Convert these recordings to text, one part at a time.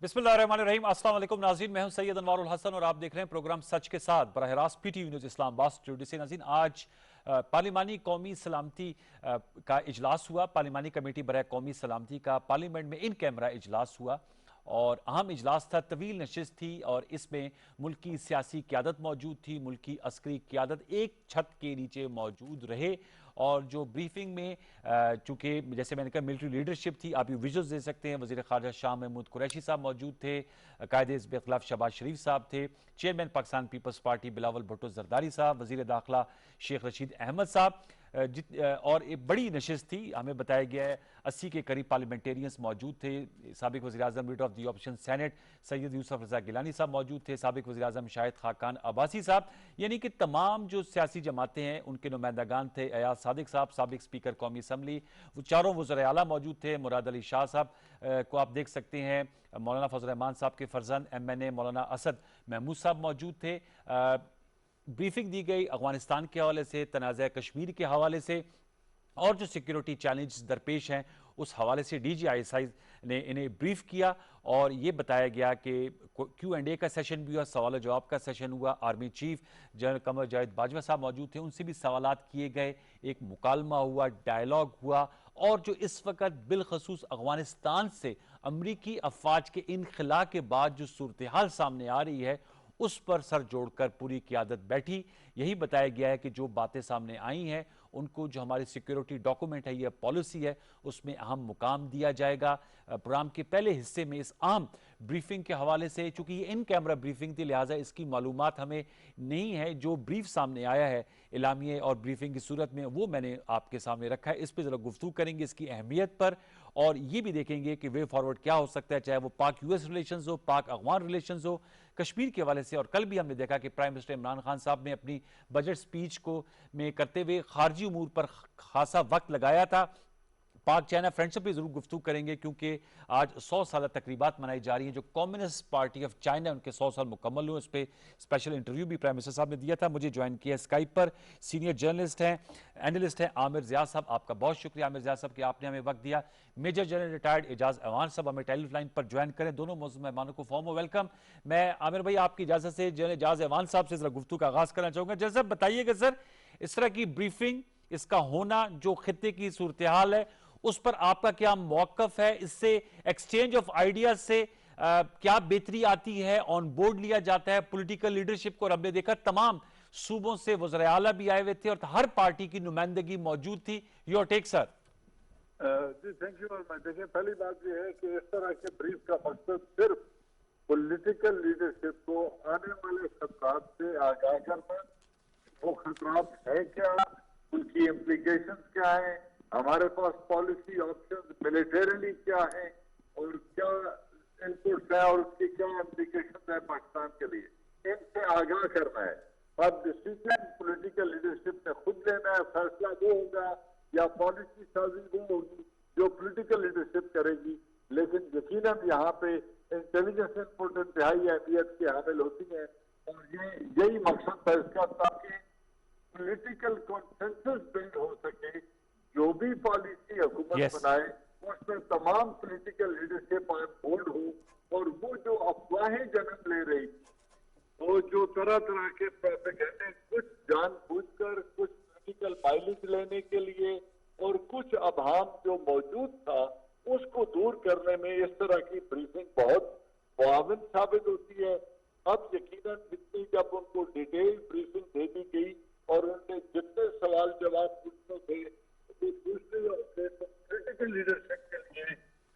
बिस्मिल्लाहिर्रहमानिर्रहीम। अस्सलाम वालेकुम नाज़रीन, मैं हूं सैयद अनवारुल हसन और आप देख रहे हैं प्रोग्राम सच के साथ बराह रास्त पीटीवी न्यूज़ इस्लामाबाद स्टूडियो से। नाज़रीन, आज पार्लिमानी कौमी सलामती का इजलास हुआ। पार्लिमानी कमेटी बराह कौमी सलामती का पार्लियामेंट में इन कैमरा इजलास हुआ और अहम इजलास था, तवील नशिस्त थी और इसमें मुल्क की सियासी क़यादत मौजूद थी, मुल्क की अस्करी क़यादत एक छत के नीचे मौजूद रहे। और जो ब्रीफिंग में चूंकि जैसे मैंने कहा मिलिट्री लीडरशिप थी, आप ये विजुअल्स दे सकते हैं। वज़ीर ख़ारजा शाह महमूद कुरैशी साहब मौजूद थे, कायदे हिज़्ब इख्तिलाफ शहबाज शरीफ साहब थे, चेयरमैन पाकिस्तान पीपल्स पार्टी बिलावल भुट्टो जरदारी साहब, वज़ीर दाखिला शेख रशीद अहमद साहब। और एक बड़ी नशिस्त थी, हमें बताया गया है 80 के करीब पार्लियामेंटेरियंस मौजूद थे। साबिक वज़ीर आज़म leader of the opposition senate Syed Yusuf Raza Gilani साहब मौजूद थे, साबिक वज़ीर आज़म शाहिद खाकान अब्बासी साहब, यानी कि तमाम जो सियासी जमातें हैं उनके नुमाइंदगान थे। अयाज सादिक साहब साबिक स्पीकर कौमी असम्बली, वो चारों वज़राए आला मौजूद थे। मुराद अली शाह साहब को आप देख सकते हैं, मौलाना फजल रहमान साहब के फर्जंद MNA मौलाना असद महमूद साहब मौजूद थे। ब्रीफिंग दी गई अफगानिस्तान के हवाले से, तनाज़ा कश्मीर के हवाले से और जो सिक्योरिटी चैलेंज दरपेश हैं उस हवाले से DGISI ने इन्हें ब्रीफ किया और ये बताया गया कि Q&A का सेशन भी हुआ, सवाल जवाब का सेशन हुआ। Army chief general Qamar Javed Bajwa साहब मौजूद थे, उनसे भी सवालात किए गए, एक मुकालमा हुआ, डायलॉग हुआ। और जो इस वक्त बिलखसूस अफगानिस्तान से अमरीकी अफवाज के इनखला के बाद जो सूरत हाल सामने आ रही है उस पर सर जोड़कर पूरी क़यादत बैठी। यही बताया गया है कि जो बातें सामने आई हैं उनको, जो हमारी सिक्योरिटी डॉक्यूमेंट है, यह पॉलिसी है, उसमें अहम मुकाम दिया जाएगा। प्रोग्राम के पहले हिस्से में इस आम ब्रीफिंग के हवाले से, चूंकि ये इन कैमरा ब्रीफिंग थी लिहाजा इसकी मालूमात हमें नहीं है। जो ब्रीफ सामने आया है इलामिये और ब्रीफिंग की सूरत में, वो मैंने आपके सामने रखा है। इस पर ज़रा गुफ्तगू करेंगे, इसकी अहमियत पर, और ये भी देखेंगे कि वे फॉरवर्ड क्या हो सकता है, चाहे वो पाक US रिलेशंस हो, पाक अफगान रिलेशंस हो, कश्मीर के हवाले से। और कल भी हमने देखा कि प्राइम मिनिस्टर इमरान खान साहब ने अपनी बजट स्पीच को में करते हुए खारजी उमूर पर खासा वक्त लगाया था। पाक चाइना फ्रेंडशिप भी जरूर गुफ्तगू करेंगे क्योंकि आज 100 साल तकरीबात मनाई जा रही हैं। जो कम्युनिस्ट पार्टी ऑफ चाइना, उनके 100 साल मुकम्मल हुए, उस पर स्पेशल इंटरव्यू भी प्राइम मिनिस्टर साहब ने दिया था। मुझे ज्वाइन किया स्काइप पर सीनियर जर्नलिस्ट हैं, एनालिस्ट हैं आमिर ज़िया साहब। आपका बहुत शुक्रिया आमिर ज़िया साहब कि आपने हमें वक्त दिया। Major general retired Aijaz Awan साहब हमें टेलीफोन पर ज्वाइन करें। दोनों मौजूद मेहमानों को फॉर्म वेलकम। मैं आमिर भाई आपकी इजाजत से जनरल एजाज अवान साहब से जरा गुफ्तगू का आगाज करना चाहूंगा। जैसे साहब बताइएगा सर, इस तरह की ब्रीफिंग, इसका होना, जो खित्ते की सूरत हाल है उस पर आपका क्या मौकफ है? इससे एक्सचेंज ऑफ आइडियाज से क्या बेहतरी आती है? ऑन बोर्ड लिया जाता है पॉलिटिकल लीडरशिप को? और हमने देखा तमाम सूबों से वज़राए आला भी आए हुए थे और हर पार्टी की नुमाइंदगी मौजूद थी। Your take sir. जी थैंक यू। और मैं देखिए, पहली बात यह है कि इस तरह के ब्रीफ का मकसद सिर्फ पॉलिटिकल लीडरशिप को आने वाले खतरात से आगाह करना, वो खतरात है क्या, उनकी इम्प्लीकेशन क्या है, हमारे पास पॉलिसी ऑप्शन मिलिटरीली क्या है और क्या इनपुट्स है और उसकी क्या इम्प्लीकेशन है पाकिस्तान के लिए, इनसे आगाह करना है। अब डिसीजन पॉलिटिकल लीडरशिप ने खुद लेना है, फैसला वो होगा या पॉलिसी साजी वो होगी जो पॉलिटिकल लीडरशिप करेगी। लेकिन यकीनन यहाँ पे इंटेलिजेंस इनपुट इंतहाई अहमियत की हामिल होती है और यही मकसद था इसका, ताकि पॉलिटिकल कॉन्सेंसस बिल्ड हो सके। जो भी पॉलिसी हुकूमत बनाए उसमें तमाम पॉलिटिकल लीडरशिप ऑन बोर्ड हो और वो जो अफवाहें जन्म ले रही, वो जो तरह तरह के प्रोपेगेंडे, कुछ जानबूझकर, कुछ पॉलिटिकल माइलेज लेने के लिए और कुछ अभाम जो मौजूद था उसको दूर करने में इस तरह की ब्रीफिंग बहुत मुआविन साबित होती है। अब यकीनन जितनी जब उनको डिटेल ब्रीफिंग दे दी गई और उनके जितने सवाल जवाब पूछने थे दूसरी क्रिटिकल लीडरशिप के लिए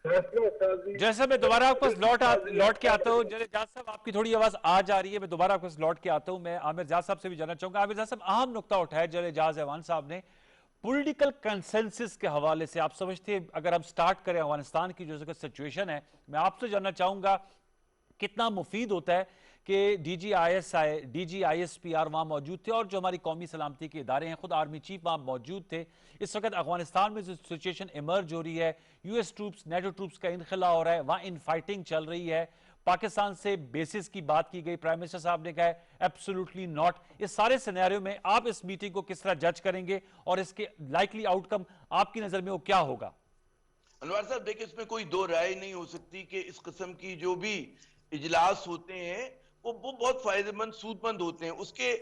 फैसला साजी। जैसे मैं दोबारा आपको लौट के आता हूँ, जाज साहब आपकी थोड़ी आवाज आ जा रही है, मैं दोबारा आपको लौट के आता हूँ। मैं आमिर जाज साहब से भी जानना चाहूंगा। आमिर जाज साहब, अहम नुकता उठाया जनरल एजाज अवान साहब ने पॉलिटिकल कंसेंसस के हवाले से। आप समझते हैं अगर हम स्टार्ट करें अफगानिस्तान की जो सिचुएशन है, मैं आपसे जानना चाहूंगा कितना मुफीद होता है कि DGISPR वहां मौजूद थे और जो हमारी कौमी सलामती के इदारे हैं, खुद आर्मी चीफ वहां मौजूद थे। इस वक्त अफगानिस्तान में जो सिचुएशन इमर्ज हो रही है, US ट्रूप्स, NATO ट्रूप्स का इनखला हो रहा है, वहां इन फाइटिंग चल रही है। पाकिस्तान से बेसिस की बात की गई, प्राइम मिनिस्टर साहब ने कहा एब्सोल्युटली नॉट। इस सारे सिनेरियो में आप इस मीटिंग को किस तरह जज करेंगे और इसके लाइकली आउटकम आपकी नजर में वो क्या होगा? अनवर साहब देखिए, इसमें कोई दो राय नहीं हो सकती कि इस किस्म की जो भी इजलास होते हैं वो बहुत फायदेमंद सूदमंद होते हैं। उसके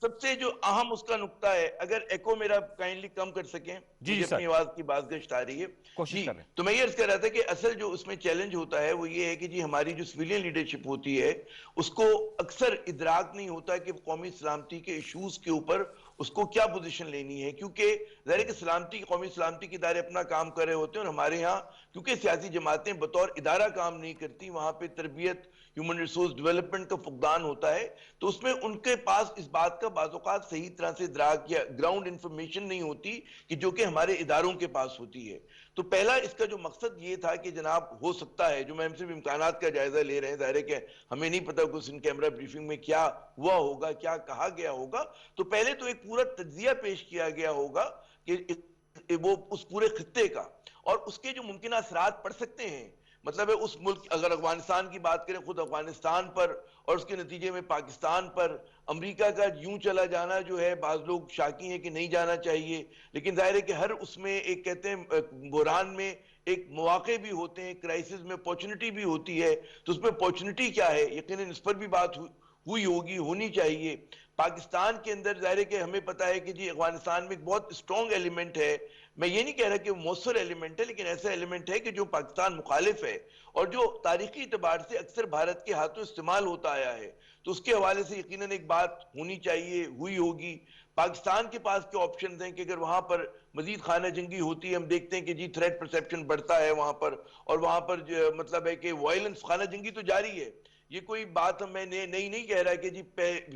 सबसे जो अहम उसका नुक्ता है, अगर एको मेरा काइंडली कम कर सकें, जी जी मुझे सर, अपनी आवाज की बाज़गश्त आ रही है कोशिश जी। कर रहे हैं। तो मैं ये अर्ज कर रहा था कि असल जो उसमें चैलेंज होता है वो ये है कि जी हमारी जो सिविलियन लीडरशिप होती है उसको अक्सर इदराक नहीं होता कि कौमी सलामती के इशूज के ऊपर उसको क्या पोजीशन लेनी है, क्योंकि ज़ाहिर है कि कौमी सलामती के इदारे अपना काम कर रहे होते हैं और हमारे यहाँ क्योंकि सियासी जमातें बतौर इदारा काम नहीं करती, वहां पे तरबियत, ह्यूमन रिसोर्स डेवलपमेंट का फुकदान होता है, तो उसमें उनके पास इस बात का बाज़-औक़ात सही तरह से इदराक या ग्राउंड इंफॉर्मेशन नहीं होती कि जो कि हमारे इदारों के पास होती है। तो पहला इसका जो मकसद ये था कि जनाब हो सकता है, जो मैम सिर्फ इम्कानात का जायजा ले रहे हैं, ज़ाहिर है कि हमें नहीं पता कुछ इन कैमरा ब्रीफिंग में क्या हुआ होगा, क्या कहा गया होगा। तो पहले तो एक पूरा तज्जिया पेश किया गया होगा कि वो उस पूरे खित्ते का और उसके जो मुमकिन असरात पड़ सकते हैं, मतलब है उस मुल्क, अगर अफगानिस्तान की बात करें, खुद अफगानिस्तान पर और उसके नतीजे में पाकिस्तान पर, अमेरिका का यूं चला जाना जो है, बाज लोग शाकी हैं कि नहीं जाना चाहिए, लेकिन जाहिर है कि हर उसमें एक कहते हैं बुरहान में एक मौके भी होते हैं, क्राइसिस में अपॉर्चुनिटी भी होती है, तो उसमें अपॉर्चुनिटी क्या है, यकीनन इस पर भी बात हुई होगी, होनी चाहिए। पाकिस्तान के अंदर जाहिर है कि हमें पता है कि जी अफगानिस्तान में एक बहुत स्ट्रॉन्ग एलिमेंट है, मैं ये नहीं कह रहा कि वो मौसर एलिमेंट है, लेकिन ऐसा एलिमेंट है कि जो पाकिस्तान मुखालिफ है और जो तारीखी एतबार से अक्सर भारत के हाथों इस्तेमाल होता आया है, तो उसके हवाले से यकीनन एक बात होनी चाहिए, हुई होगी। पाकिस्तान के पास क्या ऑप्शन हैं कि अगर वहां पर मजीद खाना जंगी होती है, हम देखते हैं कि जी थ्रेट परसेप्शन बढ़ता है वहां पर, और वहां पर मतलब है कि वायलेंस, खाना जंगी तो जारी है, ये कोई बात मैं नहीं कह रहा कि जी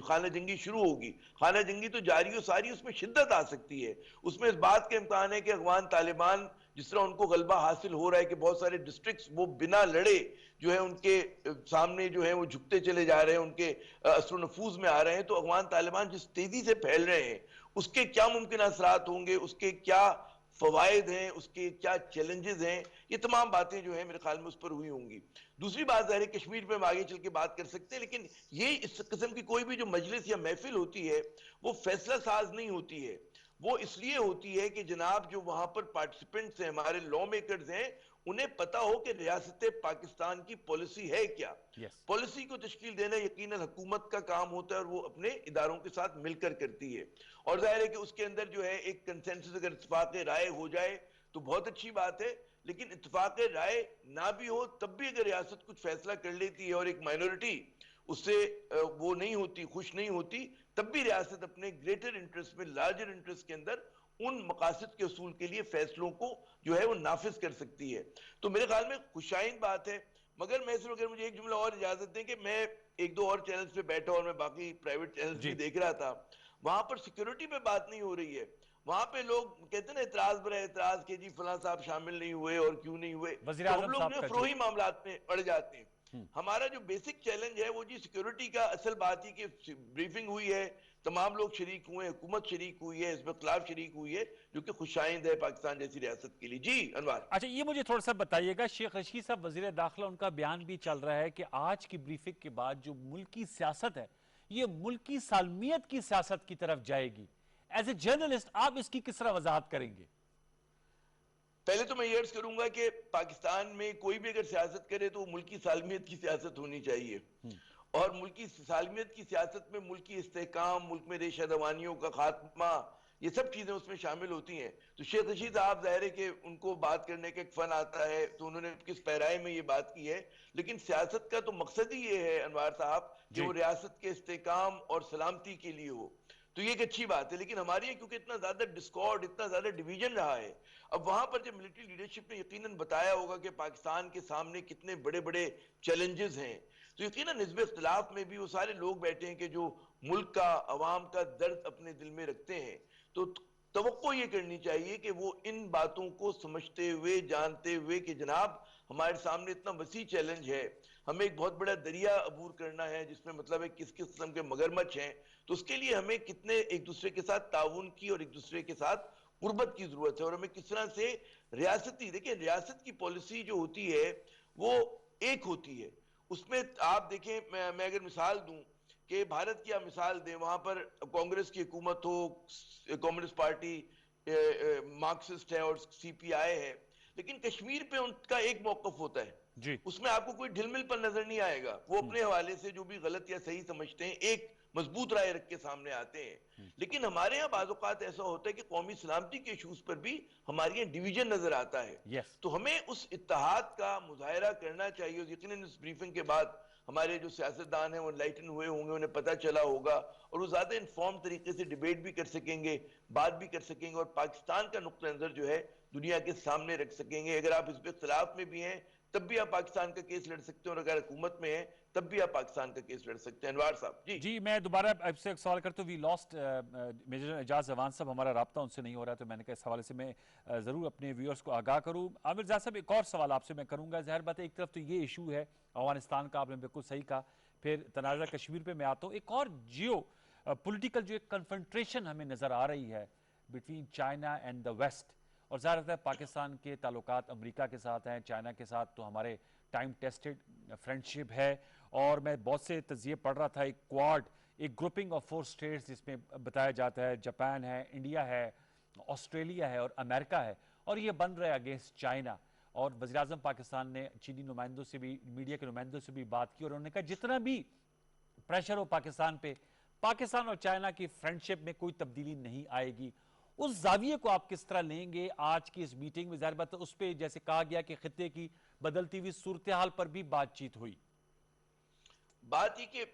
खाना जंगी शुरू होगी, खाना जंगी तो जारी हो सारी, उसमें शिद्दत आ सकती है। उसमें इस बात के इम्कान है कि अफगान तालिबान जिस तरह उनको गलबा हासिल हो रहा है कि बहुत सारे डिस्ट्रिक्ट्स वो बिना लड़े जो है उनके सामने जो है वो झुकते चले जा रहे हैं, उनके असर नफूज में आ रहे हैं, तो अफगान तालिबान जिस तेजी से फैल रहे हैं उसके क्या मुमकिन असरात होंगे, उसके क्या फवायद हैं, उसके क्या चैलेंजेस हैं, ये तमाम बातें जो है मेरे ख्याल में उस पर हुई होंगी। दूसरी बात ज़ाहिर है कश्मीर पे हम आगे चल के बात कर सकते हैं, लेकिन ये इस किस्म की कोई भी जो मजलिस या महफिल होती है वो फैसला साज नहीं होती है, वो इसलिए होती है कि जनाब जो वहां पर पार्टिसिपेंट्स हैं, हमारे लॉ मेकर्स हैं, उन्हें पता हो कि रियासत पाकिस्तान की पॉलिसी है क्या। यस, पॉलिसी को तश्कील देना यकीनन हुकूमत का काम होता है और वो अपने इदारों के साथ मिलकर करती है, और जाहिर है कि उसके अंदर जो है एक कंसेंसस, अगर इत्तेफाक राय हो जाए तो बहुत अच्छी बात है, लेकिन इत्तेफाक राय ना भी हो तब भी अगर रियासत कुछ फैसला कर लेती है और एक माइनॉरिटी उससे वो नहीं होती, खुश नहीं होती, तब भी रियासत अपने ग्रेटर इंटरेस्ट में, लार्जर इंटरेस्ट के अंदर उन मकासद के असूल के लिए फैसलों को जो है वो नाफिज कर सकती है। तो मेरे ख्याल में खुशाइन बात है। मगर मैं सिर्फ, अगर मुझे एक जुमला और इजाजत दें कि मैं एक दो और चैनल्स पे बैठा और मैं बाकी प्राइवेट चैनल्स भी जी, देख रहा था, वहां पर सिक्योरिटी पे बात नहीं हो रही है, वहां पे लोग कहते हैं ना इतराज बर एतराज के जी फलां साहब शामिल नहीं हुए और क्यों नहीं हुए, वजीर तो हम आजम लोग साहब जो का, जी। फ्रोही मामलात में पड़ जाते हैं। हमारा जो बेसिक चैलेंज है वो जी सिक्योरिटी का, असल बात ही कि ब्रीफिंग हुई है, तमाम लोग शरीक हुए, हुकूमत शरीक हुई है, हिज़्ब इख्तिलाफ शरीक हुई है, जो कि खुशाइंद है पाकिस्तान जैसी रियासत के लिए। जी अनवर। अच्छा, ये मुझे थोड़ा सा बताइएगा, शेख रशीद साहब वजीर दाखिला, उनका बयान भी चल रहा है कि आज की ब्रीफिंग के बाद जो मुल्की सियासत है ये मुल्की सालमियत की सियासत की तरफ जाएगी। एज ए जर्नलिस्ट आप इसकी किस तरह वजाहत करेंगे? पहले तो मैं ये अर्ज करूंगा कि पाकिस्तान में कोई भी अगर सियासत करे तो मुल्की सालमियत की सियासत होनी चाहिए, और मुल्की सालमियत की सियासत में मुल्की इस्तेहकाम, मुल्क में रेशा दवानियों का खात्मा, ये सब चीजें उसमें शामिल होती हैं। तो शेख रशीद साहब जाहिर है कि उनको बात करने का एक फन आता है, तो उन्होंने किस पैराए में ये बात की है, लेकिन सियासत का तो मकसद ही ये है अनवार साहब कि जी, वो रियासत के इस्तेहकाम और सलामती के लिए हो, तो ये एक अच्छी बात है। लेकिन हमारे यहाँ क्योंकि इतना ज्यादा डिस्कॉर्ड, इतना ज्यादा डिवीजन रहा है, अब वहां पर जब मिलिट्री लीडरशिप ने यकीनन बताया होगा कि पाकिस्तान के सामने कितने बड़े बड़े चैलेंजेस हैं, तो यकीनन हिज़्ब इख्तिलाफ में भी वो सारे लोग बैठे हैं कि जो मुल्क का, अवाम का दर्द अपने दिल में रखते हैं, तो तवक्को ये करनी चाहिए कि वो इन बातों को समझते हुए, जानते हुए कि जनाब हमारे सामने इतना वसी चैलेंज है, हमें एक बहुत बड़ा दरिया अबूर करना है जिसमें मतलब है किस किस किस्म के मगरमच्छ हैं, तो उसके लिए हमें कितने एक दूसरे के साथ ताउन की और एक दूसरे के साथ गुर्बत की जरूरत है, और हमें किस तरह से रियासती, देखिए रियासत की पॉलिसी जो होती है वो एक होती है, उसमें आप देखें, मैं अगर मिसाल दूं कि भारत की आप मिसाल दें, वहां पर कांग्रेस की हुकूमत हो, कम्युनिस्ट पार्टी मार्क्सिस्ट है और सीपीआई है, लेकिन कश्मीर पे उनका एक मौकफ होता है, जी उसमें आपको कोई ढिलमिल पर नजर नहीं आएगा। वो अपने हवाले से जो भी गलत या सही समझते हैं एक मजबूत राय रख के सामने आते हैं। लेकिन हमारे यहाँ बाज़ औक़ात ऐसा होता है कि कौमी सलामती के इशूज पर भी हमारे यहाँ डिवीजन नजर आता है। यस तो हमें उस इत्तेहाद का मुजाहरा करना चाहिए। और यकीनन इस ब्रीफिंग के बाद हमारे जो सियासतदान हैं वो एनलाइटन हुए होंगे, उन्हें पता चला होगा और वो ज्यादा इन्फॉर्म तरीके से डिबेट भी कर सकेंगे, बात भी कर सकेंगे और पाकिस्तान का नुक्ता नजर जो है दुनिया के सामने रख सकेंगे। अगर आप इस पे इख्तिलाफ में भी हैं तब भी आप पाकिस्तान का केस लड़ सकते हैं और अगर हुकूमत में है तब भी आप पाकिस्तान का केस लड़ सकते हैं। अनवार साहब जी। जी, मैं दोबारा आपसे एक सवाल करता हूँ। वी लॉस्ट मेजर एजाज जवान साहब, हमारा राब्ता उनसे नहीं हो रहा है, तो मैंने कहा इस हवाले से मैं ज़रूर अपने व्यूअर्स को आगाह करूँ। आमिर ज़ाद साहब, एक और सवाल आपसे मैं करूँगा। ज़ाहिर बात है, एक तरफ तो ये इशू है अफगानिस्तान का, आपने बिल्कुल सही कहा, फिर तनाज़ा कश्मीर पे मैं आता हूँ। एक और जियो पोलिटिकल जो एक कन्फ्रंट्रेशन हमें नज़र आ रही है between China and the west, और ज़ाहिर है पाकिस्तान के ताल्लुकात अमेरिका के साथ हैं, चाइना के साथ तो हमारे टाइम टेस्टेड फ्रेंडशिप है। और मैं बहुत से तजिए पढ़ रहा था, एक क्वाड, एक ग्रुपिंग ऑफ 4 स्टेट्स जिसमें बताया जाता है जापान है, इंडिया है, ऑस्ट्रेलिया है और अमेरिका है, और ये बन रहा है अगेंस्ट चाइना। और वज़ीर-ए-आज़म पाकिस्तान ने चीनी नुमाइंदों से भी, मीडिया के नुमाइंदों से भी बात की और उन्होंने कहा जितना भी प्रेशर हो पाकिस्तान पे, पाकिस्तान और चाइना की फ्रेंडशिप में कोई तब्दीली नहीं आएगी। उस जाविये को आप किस तरह लेंगे आज की इस मीटिंग में? ज़ाहिर बात है उस पर जैसे कहा गया कि खित्ते की बदलती हुई सूरत हाल पर भी बातचीत हुई। बात ही कि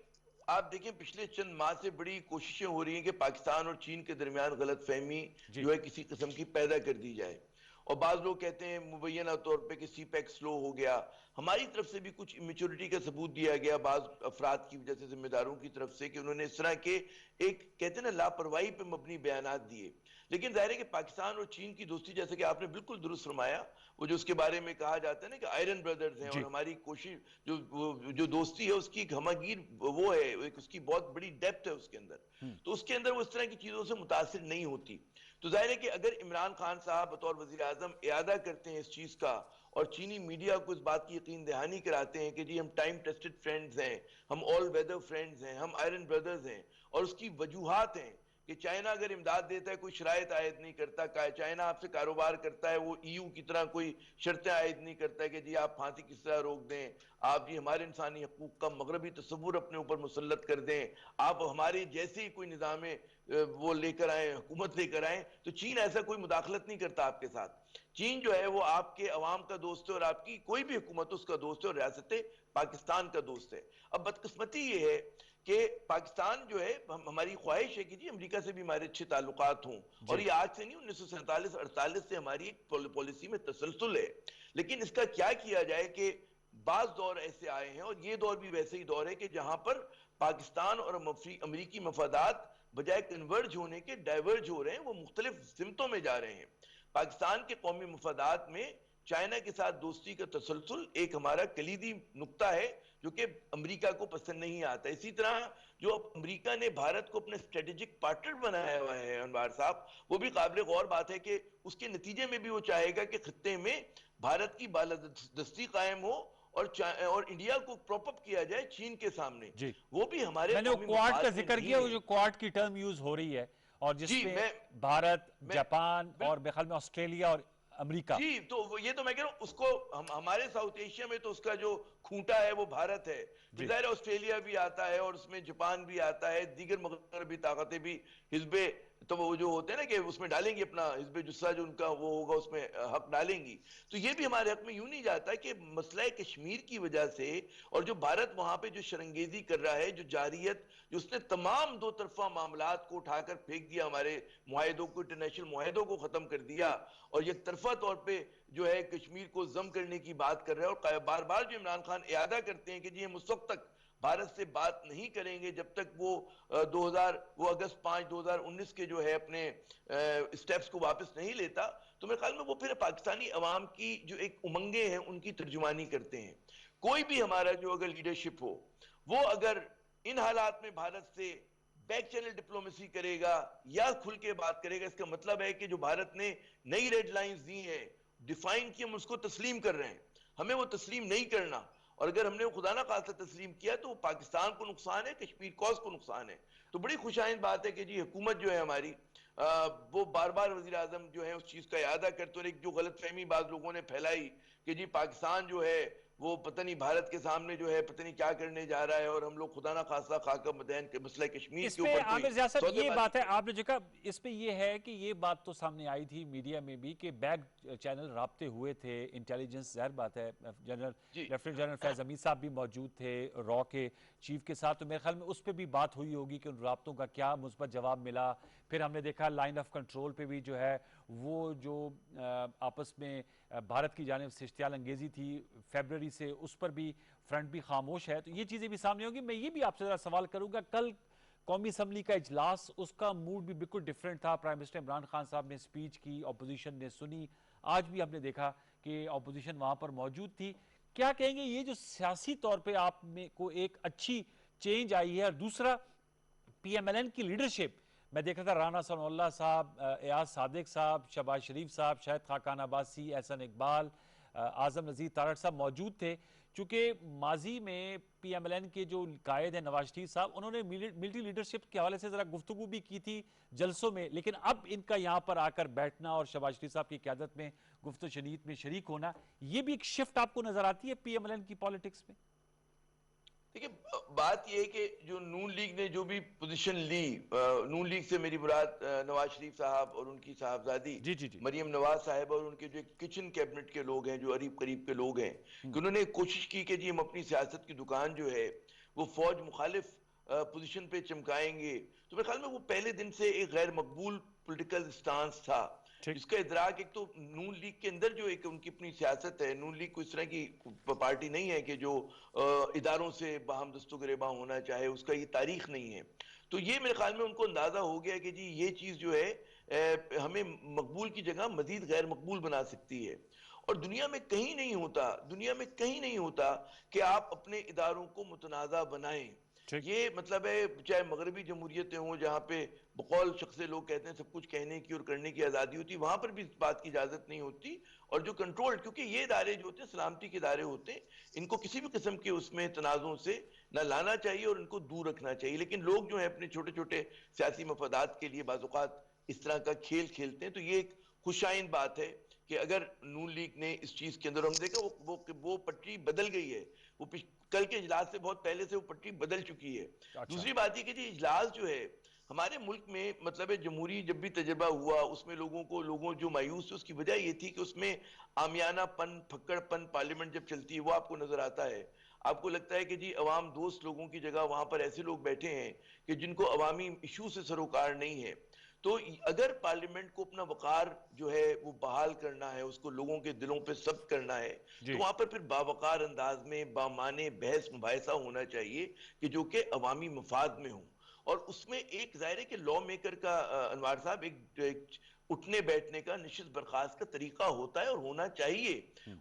आप देखें पिछले चंद माह से बड़ी कोशिशें हो रही हैं कि पाकिस्तान और चीन के दरमियान गलत फहमी जो है किसी किस्म की पैदा कर दी जाए। और बाज लोग कहते हैं मुबैना तौर पे कि सीपैक स्लो हो गया। हमारी तरफ से भी कुछ इमेच्योरिटी का सबूत दिया गया बाज अफराद की वजह से, जिम्मेदारों की तरफ से, कि उन्होंने इस तरह के एक कहते हैं ना लापरवाही पे मबनी बयानात दिए। लेकिन जाहिर है कि पाकिस्तान और चीन की दोस्ती, जैसे कि आपने बिल्कुल दुरुस्त फरमाया, वो जो उसके बारे में कहा जाता है ना कि आयरन ब्रदर्स हैं, और हमारी कोशिश जो दोस्ती है उसकी घमागीर वो है, एक उसकी बहुत बड़ी डेप्थ है उसके अंदर। तो उसके अंदर वो इस तरह की चीजों से मुतासिर नहीं होती। तो जाहिर है कि अगर इमरान खान साहब बतौर वजीर आजम इरादा करते हैं इस चीज का और चीनी मीडिया को इस बात की यकीन दहानी कराते हैं कि जी हम टाइम टेस्टेड फ्रेंड्स हैं, हम ऑल वेदर फ्रेंड्स हैं, हम आयरन ब्रदर्स हैं, और उसकी वजूहात हैं कि चाइना अगर इमदाद देता है कोई शराइत आयद नहीं करता, चाइना आपसे कारोबार करता है वो ईयू की तरह कोई शर्तें आयद नहीं करता है कि जी आप फांसी किस तरह रोक दें, आप जी हमारे इंसानी हकूक का मगरबी तस्वुर अपने ऊपर मुसल्लत कर दें, आप हमारे जैसे ही कोई निज़ाम वो लेकर आए, हुकूमत लेकर आए, तो चीन ऐसा कोई मुदाखलत नहीं करता आपके साथ। चीन जो है वो आपके अवाम का दोस्त है और आपकी कोई भी हुकूमत उसका दोस्त है और रियासत पाकिस्तान का दोस्त है। अब बदकिस्मती ये है कि पाकिस्तान जो है, हमारी ख्वाहिश है कि जी अमेरिका से भी हमारे अच्छे ताल्लुकात हों, और ये आज से नहीं 1947-48 से हमारी एक पॉलिसी में तसलसल है। लेकिन इसका क्या किया जाए कि बाज दौर ऐसे आए हैं और ये दौर भी वैसे ही दौर है कि जहां पर पाकिस्तान और अमरीकी मफादात बजाय कन्वर्ज होने के डाइवर्ज हो रहे हैं, वो मुख्तलिफ सिमतों में जा रहे हैं। पाकिस्तान के कौमी मफादात में चाइना के साथ दोस्ती का तसलसल एक हमारा कलीदी नुक्ता है जो कि अमेरिका को पसंद नहीं आता। इसी तरह जो अमेरिका ने भारत को अपने स्ट्रेटेजिक पार्टनर बनाया हुआ है अनवार साहब, वो भी काबिल गौर बात है कि उसके नतीजे में भी वो चाहेगा कि खित्ते में भारत की बालादस्ती कायम हो और इंडिया को प्रॉप अप किया जाए चीन के सामने। वो भी हमारे, मैंने वो क्वाड का जिक्र किया, वो जो क्वाड की टर्म यूज हो रही है और जिसमें भारत, जापान और मेरे ख्याल में ऑस्ट्रेलिया और अमेरिका। जी, तो ये तो मैं कह रहा हूं उसको हमारे साउथ एशिया में तो उसका जो खूंटा है वो भारत है। जाहिर ऑस्ट्रेलिया भी आता है और उसमें जापान भी आता है, दीगर मगरबी ताकतें भी हिस्बे तो वो जो होते हैं ना कि उसमें डालेंगी अपना हिस्बे जुस्सा जो उनका वो होगा उसमें हक डालेंगी। तो ये भी हमारे हक में यूं नहीं जाता कि मसला कश्मीर की वजह से और जो भारत वहां पे जो शरंगेजी कर रहा है, जो जारियत, जो उसने तमाम दो तरफा मामलात को उठाकर फेंक दिया, हमारे मुआहिदों को, इंटरनेशनल मुआहिदों को खत्म कर दिया और एक तरफा तौर पर जो है कश्मीर को जम करने की बात कर रहे हैं। और बार बार जो इमरान खान इरादा करते हैं कि जी हम उस वक्त तक भारत से बात नहीं करेंगे जब तक वो अगस्त 5 2019 के जो है अपने स्टेप्स को वापस नहीं लेता। तो मेरे ख्याल में वो फिर पाकिस्तानी अवाम की जो एक उमंगे हैं उनकी तर्जुमानी करते हैं। कोई भी हमारा जो अगर लीडरशिप हो वो अगर इन हालात में भारत से बैक चैनल डिप्लोमेसी करेगा या खुल के बात करेगा, इसका मतलब है कि जो भारत ने नई रेड लाइंस दी हैं, डिफाइन की, हम उसको तस्लीम कर रहे हैं। हमें वो तस्लीम नहीं करना और अगर हमने वो खुदा ना खास्ता तस्लीम किया तो वो पाकिस्तान को नुकसान है, कश्मीर कॉज को नुकसान है। तो बड़ी खुशाइंद बात है कि जी हुकूमत जो है हमारी वो बार बार वजीर आजम जो है उस चीज का इरादा करते, और एक जो गलत फहमी बाद लोगों ने फैलाई कि जी पाकिस्तान जो है वो पता नहीं भारत के सामने जो है पता नहीं क्या करने जा रहा है, और हम लोग खुदा ना खास्ता खाका मदैन के मसला कश्मीर के इसमें ऊपर कोई आमिर ज़िया साहब ये सौदेबाजी बात है, आपने जो कहा इसमें ये है कि ये बात तो सामने आई थी मीडिया में भी कि बैक चैनल राब्ते हुए थे, इंटेलिजेंस, जाहिर बात है जनरल जी। लेफ्टिनेंट जनरल फैज अमीर साहब भी मौजूद थे रॉ के चीफ के साथ, तो मेरे ख्याल में उस पर भी बात हुई होगी कि उन राब्तों का क्या मुस्बत जवाब मिला। फिर हमने देखा लाइन ऑफ कंट्रोल पे भी जो है वो जो आपस में भारत की जानिब से इश्तियाल अंगेजी थी फरवरी से, उस पर भी फ्रंट भी खामोश है, तो ये चीज़ें भी सामने होंगी। मैं ये भी आपसे ज़रा सवाल करूंगा, कल कौमी असम्बली का इजलास, उसका मूड भी बिल्कुल डिफरेंट था। प्राइम मिनिस्टर इमरान खान साहब ने स्पीच की, अपोजिशन ने सुनी, आज भी हमने देखा कि अपोजिशन वहां पर मौजूद थी। क्या कहेंगे ये जो सियासी तौर पे आप में को एक अच्छी चेंज आई है? और दूसरा, पीएमएलएन की लीडरशिप, मैं देख रहा था राना सनाउल्लाह साहब, एयाज सादिक साहब, शहबाज शरीफ साहब, शाहिद खाकान अब्बासी, एहसन इकबाल, आजम नज़ीर तारड़ साहब मौजूद थे। चूंकि माजी में पीएमएलएन के जो कायद हैं नवाज शरीफ साहब, उन्होंने मिलिट्री लीडरशिप के हवाले से जरा गुफ्तगू भी की थी जलसों में, लेकिन अब इनका यहाँ पर आकर बैठना और शहबाज शरीफ साहब की क़यादत में गुफ्त शनीद में शरीक होना, ये भी एक शिफ्ट आपको नजर आती है पीएमएलएन की पॉलिटिक्स में? देखिए, बात यह है कि जो नून लीग ने जो भी पोजीशन ली, नून लीग से मेरी मुराद नवाज शरीफ साहब और उनकी साहबजादी जी जी जी। मरियम नवाज साहब और उनके जो किचन कैबिनेट के लोग हैं, जो करीब करीब के लोग हैं, कि उन्होंने कोशिश की कि जी हम अपनी सियासत की दुकान जो है वो फौज मुखालिफ पोजीशन पे चमकाएंगे। तो मेरे ख्याल में वो पहले दिन से एक गैर मकबूल पोलिटिकल स्टांस था, जिसका इदराक एक तो नून लीग के अंदर जो एक उनकी अपनी सियासत है, नून लीग कोई इस तरह की पार्टी नहीं है कि जो इदारों से बाहम दस्तगिरेबा होना चाहे, उसका ये तारीख नहीं है। तो ये मेरे ख्याल में उनको अंदाजा हो गया कि जी ये चीज जो है हमें मकबूल की जगह मजीद गैर मकबूल बना सकती है। और दुनिया में कहीं नहीं होता, दुनिया में कहीं नहीं होता कि आप अपने इदारों को मुतनाज़ा बनाएं। ये मतलब है, चाहे मगरबी जमहूरियतें हों जहाँ पे बकौल शख्स लोग कहते हैं सब कुछ कहने की और करने की आज़ादी होती, वहां पर भी इस बात की इजाज़त नहीं होती। और जो कंट्रोल, क्योंकि ये इदारे जो होते हैं सलामती के इदारे होते हैं, इनको किसी भी किस्म के उसमें तनाज़ों से न लाना चाहिए और इनको दूर रखना चाहिए। लेकिन लोग जो है अपने छोटे छोटे सियासी मफादात के लिए बाज़-औक़ात इस तरह का खेल खेलते हैं। तो ये एक खुशाइन बात है कि अगर नून लीग ने इस चीज के अंदर, हम देखा वो पटरी बदल गई है, वो कल के इजलास से बहुत पहले से वो पटरी बदल चुकी है। अच्छा। दूसरी बात ये कि जी इजलास जो है हमारे मुल्क में, मतलब है जमहूरी जब भी तजर्बा हुआ उसमें लोगों जो मायूस थे, उसकी वजह ये थी कि उसमें आमियानापन, फक्कड़पन पार्लियामेंट जब चलती है वो आपको नजर आता है। आपको लगता है कि जी अवाम दोस्त लोगों की जगह वहां पर ऐसे लोग बैठे हैं कि जिनको अवामी इशू से सरोकार नहीं है। तो अगर पार्लियामेंट को अपना वकार जो है वो बहाल करना है, उसको लोगों के दिलों पे सब्त करना है, तो वहां पर फिर बावकार अंदाज में बामाने बहस मुबाहिसा होना चाहिए कि जो कि अवामी मफाद में हो। और उसमें एक जाहिर है कि लॉ मेकर का अनवार साहब एक उठने बैठने का, निश्चित बर्खास्त का तरीका होता है और होना चाहिए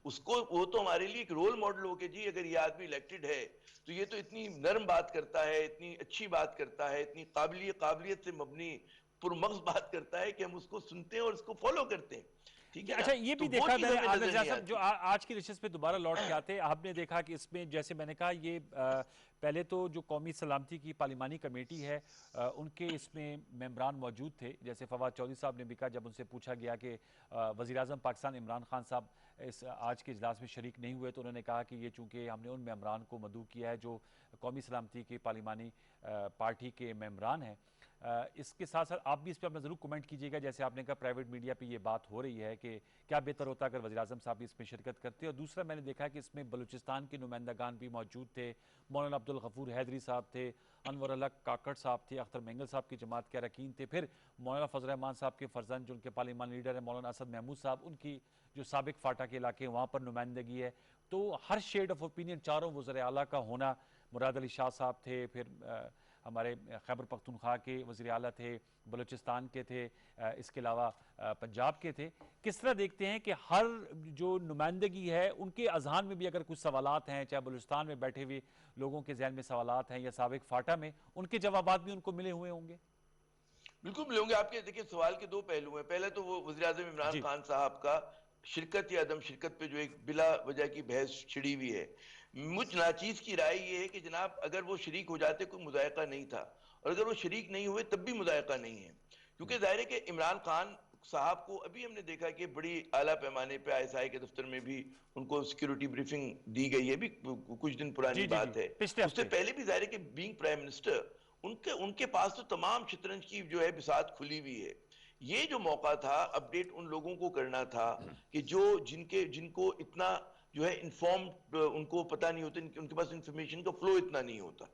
उसको। वो तो हमारे लिए एक रोल मॉडल हो कि जी अगर ये आदमी इलेक्टेड है तो ये तो इतनी नर्म बात करता है, इतनी अच्छी बात करता है, इतनी काबिलियत से मबनी पुरमग्ज बात करता है कि हम उसको सुनते हैं और उसको फॉलो करते हैं। ठीक है। अच्छा, ये भी तो देखा मैंने नजर आमिर नहीं साहब, जो आती। आज की नशिस्त पे दोबारा लौट के आते, आपने देखा कि इसमें जैसे मैंने कहा ये पहले तो जो कौमी सलामती की पार्लिमानी कमेटी है उनके इसमें मेंबरान मौजूद थे, जैसे फवाद चौधरी साहब ने भी कहा जब उनसे पूछा गया कि वज़ीर आज़म पाकिस्तान इमरान खान साहब इस आज के इजलास में शरीक नहीं हुए, तो उन्होंने कहा कि ये चूँकि हमने उन मेंबरान को मदऊ किया है जो कौमी सलामती की पार्लिमानी पार्टी के मेंबरान हैं। इसके साथ साथ आप भी इस पर अपना ज़रूर कमेंट कीजिएगा, जैसे आपने कहा प्राइवेट मीडिया पे ये बात हो रही है कि क्या बेहतर होता अगर वज़ीर आज़म साहब भी इसमें शिरकत करते। और दूसरा मैंने देखा कि इसमें बलूचिस्तान के नुमाइंदगान भी मौजूद थे, मौलाना अब्दुल गफूर हैदरी साहब थे, अनवर अल्लाह काकड़ साहब थे, अख्तर मेंगल साहब की जमात के अरकान थे, फिर मौलाना फजल रहमान साहब के फर्जंद जो उनके पार्लियामानी लीडर है मौलाना असद महमूद साहब, उनकी जो साबिक फाटा के इलाके वहाँ पर नुमाइंदगी है। तो हर शेड ऑफ ओपिनियन चारों वज़ीर आला का होना, मुराद अली शाह साहब थे, फिर हमारे खैबर पख्तूनख्वा के वज़ीर आला थे, बलूचिस्तान के थे, इसके अलावा पंजाब के थे। किस तरह देखते हैं कि हर जो नुमाइंदगी है उनके अजहान में भी अगर कुछ सवालात हैं, चाहे बलूचिस्तान में बैठे हुए लोगों के जहन में सवालात हैं या साबिक फाटा में, उनके जवाबात भी उनको मिले हुए होंगे? बिल्कुल मिले होंगे। आपके देखिए सवाल के दो पहलू हैं। पहले तो वो वज़ीर आज़म इमरान जी। खान साहब का शिरकत या अदम शिरकत पे जो एक बिला वजह की बहस छिड़ी हुई है, मुझ नाचीज की राय ये है कि जनाब अगर वो शरीक हो जाते कोई मुज़ायका नहीं था, और अगर वो शरीक नहीं हुए तब भी मुज़ायका नहीं है, क्योंकि जाहिर है कि इमरान खान साहब को अभी हमने देखा कि बड़ी आला पैमाने पे आईएसआई के दफ्तर में भी उनको सिक्योरिटी ब्रीफिंग दी गई है, भी कुछ दिन पुरानी जी जी जी, बात है। पिछले उससे हफ्ते। पहले भी जाहिर है कि बीइंग प्राइम मिनिस्टर उनके उनके पास तो तमाम शतरंज की जो है बिसात खुली हुई है। ये जो मौका था अपडेट उन लोगों को करना था कि जो जिनको इतना जो है इन्फॉर्म्ड उनको पता नहीं होता, उनके पास इंफॉर्मेशन का फ्लो इतना नहीं होता।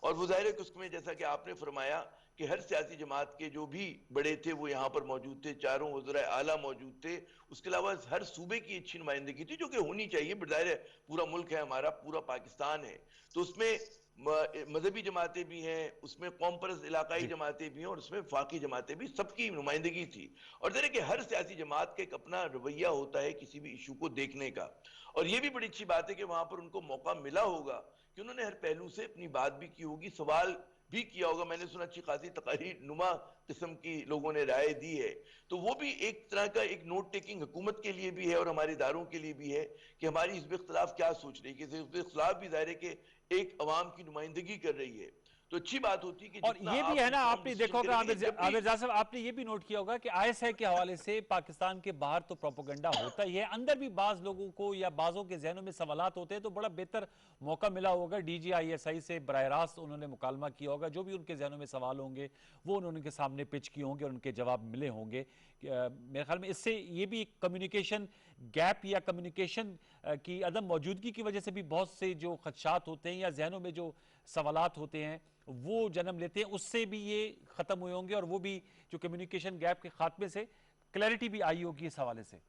और वो जाहिर है कि उसमें जैसा कि आपने फरमाया कि हर सियासी जमात के जो भी बड़े थे वो यहाँ पर मौजूद थे, चारों वज़राए आला मौजूद थे, उसके अलावा हर सूबे की अच्छी नुमाइंदगी थी जो कि होनी चाहिए। बट जाहिर है पूरा मुल्क है हमारा, पूरा पाकिस्तान है, तो उसमें मजहबी जमातें भी हैं, उसमें कौम परस्त इलाकाई जी। जमातें भी हैं, और उसमें फाकी जमातें भी, सबकी नुमाइंदगी थी। और जरा कि हर सियासी जमात का एक अपना रवैया होता है किसी भी इशू को देखने का, और ये भी बड़ी अच्छी बात है कि वहां पर उनको मौका मिला होगा कि उन्होंने हर पहलू से अपनी बात भी की होगी, सवाल भी किया होगा। मैंने सुना अच्छी खासी तकारीर नुमा किस्म की लोगों ने राय दी है, तो वो भी एक तरह का एक नोट टेकिंग हुकूमत के लिए भी है और हमारे इदारों के लिए भी है कि हमारी हिज़्ब इख्तिलाफ क्या सोच रही है, कि हिज़्ब इख्तिलाफ भी ज़ाहिर है कि एक अवाम की नुमाइंदगी कर रही है। तो अच्छी बात होती है कि और जितना ये भी आप है ना, इन्फॉर्म आपने डिसीजन देखा होगा करेंगे, जब भी आमिर जाज साहब, आपने ये भी नोट किया होगा कि आईएसआई के हवाले से पाकिस्तान के बाहर तो प्रोपेगेंडा होता ही है, अंदर भी बाज लोगों को या बाजों के जहनों में सवालात होते हैं, तो बड़ा बेहतर मौका मिला होगा डीजी आईएसआई से बराह रास्त उन्होंने मुकालमा किया होगा, जो भी उनके जहनों में सवाल होंगे वो उन्होंने के सामने पिच किए होंगे और उनके जवाब मिले होंगे। मेरे ख्याल में इससे ये भी कम्युनिकेशन गैप या कम्युनिकेशन की अदम मौजूदगी की वजह से भी बहुत से जो खदशात होते हैं या जहनों में जो सवालात होते हैं वो जन्म लेते हैं, उससे भी ये खत्म हुए होंगे, और वो भी जो कम्युनिकेशन गैप के खात्मे से क्लैरिटी भी आई होगी इस हवाले से।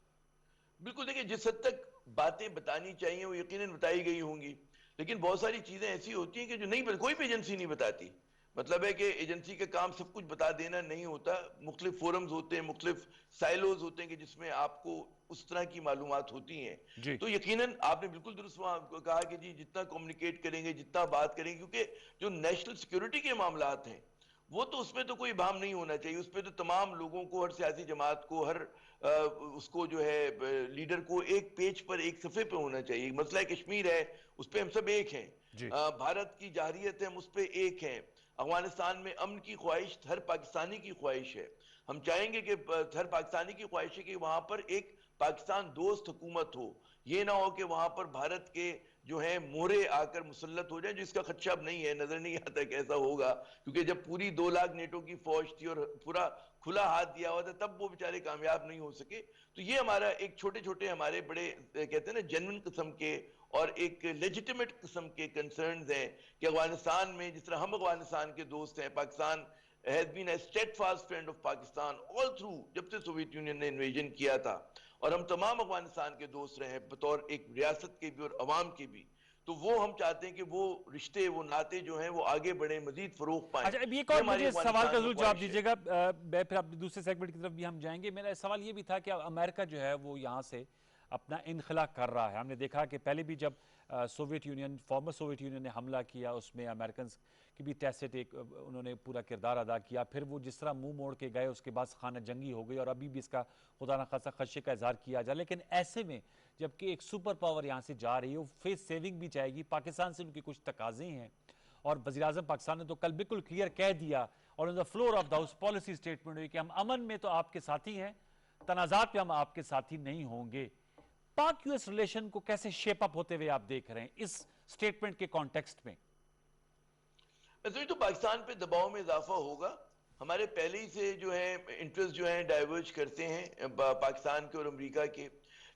बिल्कुल देखिए, जिस हद तक बातें बतानी चाहिए वो यकीनन बताई गई होंगी, लेकिन बहुत सारी चीजें ऐसी होती हैं कि जो नहीं, कोई भी एजेंसी नहीं बताती। मतलब है कि एजेंसी का काम सब कुछ बता देना नहीं होता। मुख्तलिफ फोरम्स होते हैं, मुख्तलिफ साइलोज होते हैं कि जिसमें आपको उस तरह की मालूमात होती हैं। जी तो यकीनन आपने बिल्कुल दुरुस्त वहां कहा कि जी जितना कम्युनिकेट करेंगे, जितना बात करेंगे, क्योंकि जो नेशनल सिक्योरिटी के मामलात हैं वो तो उसमें तो कोई इबाम नहीं होना चाहिए। उसमें तो तमाम लोगों को, हर सियासी जमात को, हर उसको जो है लीडर को एक पेज पर, एक सफ़े पे होना चाहिए। मसला कश्मीर है, उस पर हम सब एक हैं। जी भारत की जारहियत है, हम उस पर एक हैं। अफगानिस्तान में अमन की ख्वाहिश हर पाकिस्तानी की ख्वाहिश है। हम चाहेंगे कि हर पाकिस्तानी की ख्वाहिश है कि वहां पर एक पाकिस्तान दोस्त हुकूमत हो। ये ना हो कि वहां पर भारत के जो है मोहरे आकर मुसल्लत हो जाए, जिसका खदशा अब नहीं है, नजर नहीं आता कैसा होगा, क्योंकि जब पूरी 2 लाख नेटो की फौज थी और पूरा खुला हाथ दिया हुआ था, तब वो बेचारे कामयाब नहीं हो सके। तो ये हमारा एक छोटे छोटे हमारे बड़े कहते हैं ना जेन्युइन किस्म के और एक लेजिटिमेट किस्म के कंसर्न्स हैं कि अफगानिस्तान में जिस तरह हम अफगानिस्तान के दोस्त हैं, Pakistan has been a steadfast friend of Pakistan all through, जब से सोवियत यूनियन ने इन्वेजन किया था, और हम तमाम अफगानिस्तान के दोस्त रहे हैं बतौर एक रियासत के भी और अवाम के भी। तो वो हम चाहते हैं कि वो रिश्ते, वो नाते जो हैं वो आगे बढ़े, मजीद फरोग पाएं। अच्छा, अब एक ये और हमारी मुझे सवाल का अफगानिस्तान में जरूर जवाब ख्वाहिश है। दीजिएगा, मैं फिर अपने दूसरे सेगमेंट की तरफ भी हम जाएंगे। मेरा सवाल ये भी था कि अमेरिका जो है वो यहाँ से अपना इनखला कर रहा है। हमने देखा कि पहले भी जब Soviet union, former Soviet union ने हमला किया, उसमें अमेरिकन की भी टैसेट एक उन्होंने पूरा किरदार अदा किया। फिर वो जिस तरह मुंह मोड़ के गए, उसके बाद खाना जंगी हो गई, और अभी भी इसका खुदा न खासा खदशे का इजहार किया जाए। लेकिन ऐसे में जबकि एक सुपर पावर यहाँ से जा रही है, वो फेस सेविंग भी चाहेगी, पाकिस्तान से उनके कुछ तकाजे हैं, और वज़ीर आज़म पाकिस्तान ने तो कल बिल्कुल क्लियर कह दिया और on the floor of the house policy statement हुई कि हम अमन में तो आपके साथी हैं, तनाजात में हम आपके साथी नहीं होंगे। पाक यूएस रिलेशन को कैसे शेप अप होते हुए आप देख रहे हैं इस स्टेटमेंट के कॉन्टेक्स्ट में? तो पाकिस्तान पे दबाव में इजाफा होगा। हमारे पहले ही से जो है इंटरेस्ट जो है डाइवर्ज करते हैं पाकिस्तान के और अमेरिका के।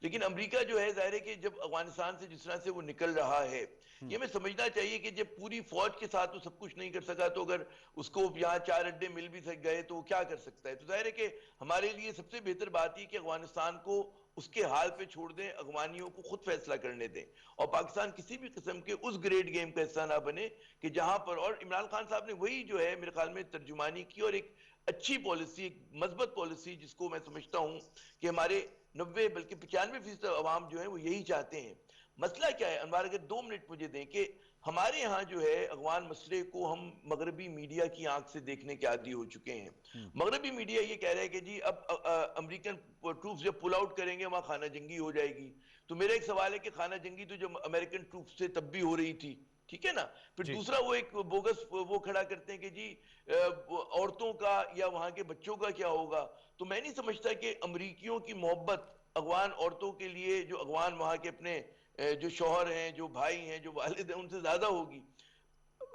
लेकिन अमेरिका जो है जाहिर है कि जब अफगानिस्तान से जिस तरह से वो निकल रहा है, ये हमें समझना चाहिए कि जब पूरी फौज के साथ वो सब कुछ नहीं कर सका, तो अगर उसको यहाँ 4 अड्डे मिल भी सक गए तो वो क्या कर सकता है। तो जाहिर है कि हमारे लिए सबसे बेहतर बात ये कि अफगानिस्तान को उसके हाल पे छोड़ दें, अफगानियों को खुद फैसला करने दें, और पाकिस्तान किसी भी किस्म के उस ग्रेड गेम का हिस्सा ना बने कि जहां पर, और इमरान खान साहब ने वही जो है मेरे ख्याल में तर्जुमानी की, और एक अच्छी पॉलिसी, एक मजबूत पॉलिसी, जिसको मैं समझता हूं कि हमारे 90 बल्कि 95% अवाम जो है वो यही चाहते हैं। मसला क्या है अनवर, अगर 2 मिनट मुझे दें कि हमारे यहाँ जो है अफगान मसले को हम मगरबी मीडिया की आंख से देखने के आदी हो चुके हैं। मगरबी मीडिया ये कह रहा है कि जी अब अमेरिकन ट्रूप्स जब पुल आउट करेंगे वहां खाना जंगी हो जाएगी। तो मेरा एक सवाल है कि खाना जंगी तो जब अमेरिकन ट्रूप्स से तब भी हो रही थी, ठीक है ना। फिर दूसरा वो एक बोगस वो खड़ा करते हैं कि जी औरतों का या वहां के बच्चों का क्या होगा। तो मैं नहीं समझता कि अमरीकियों की मोहब्बत अफगान औरतों के लिए, जो अफगान वहां के अपने जो शौहर हैं, जो भाई हैं, जो वालिद हैं, उनसे ज्यादा होगी।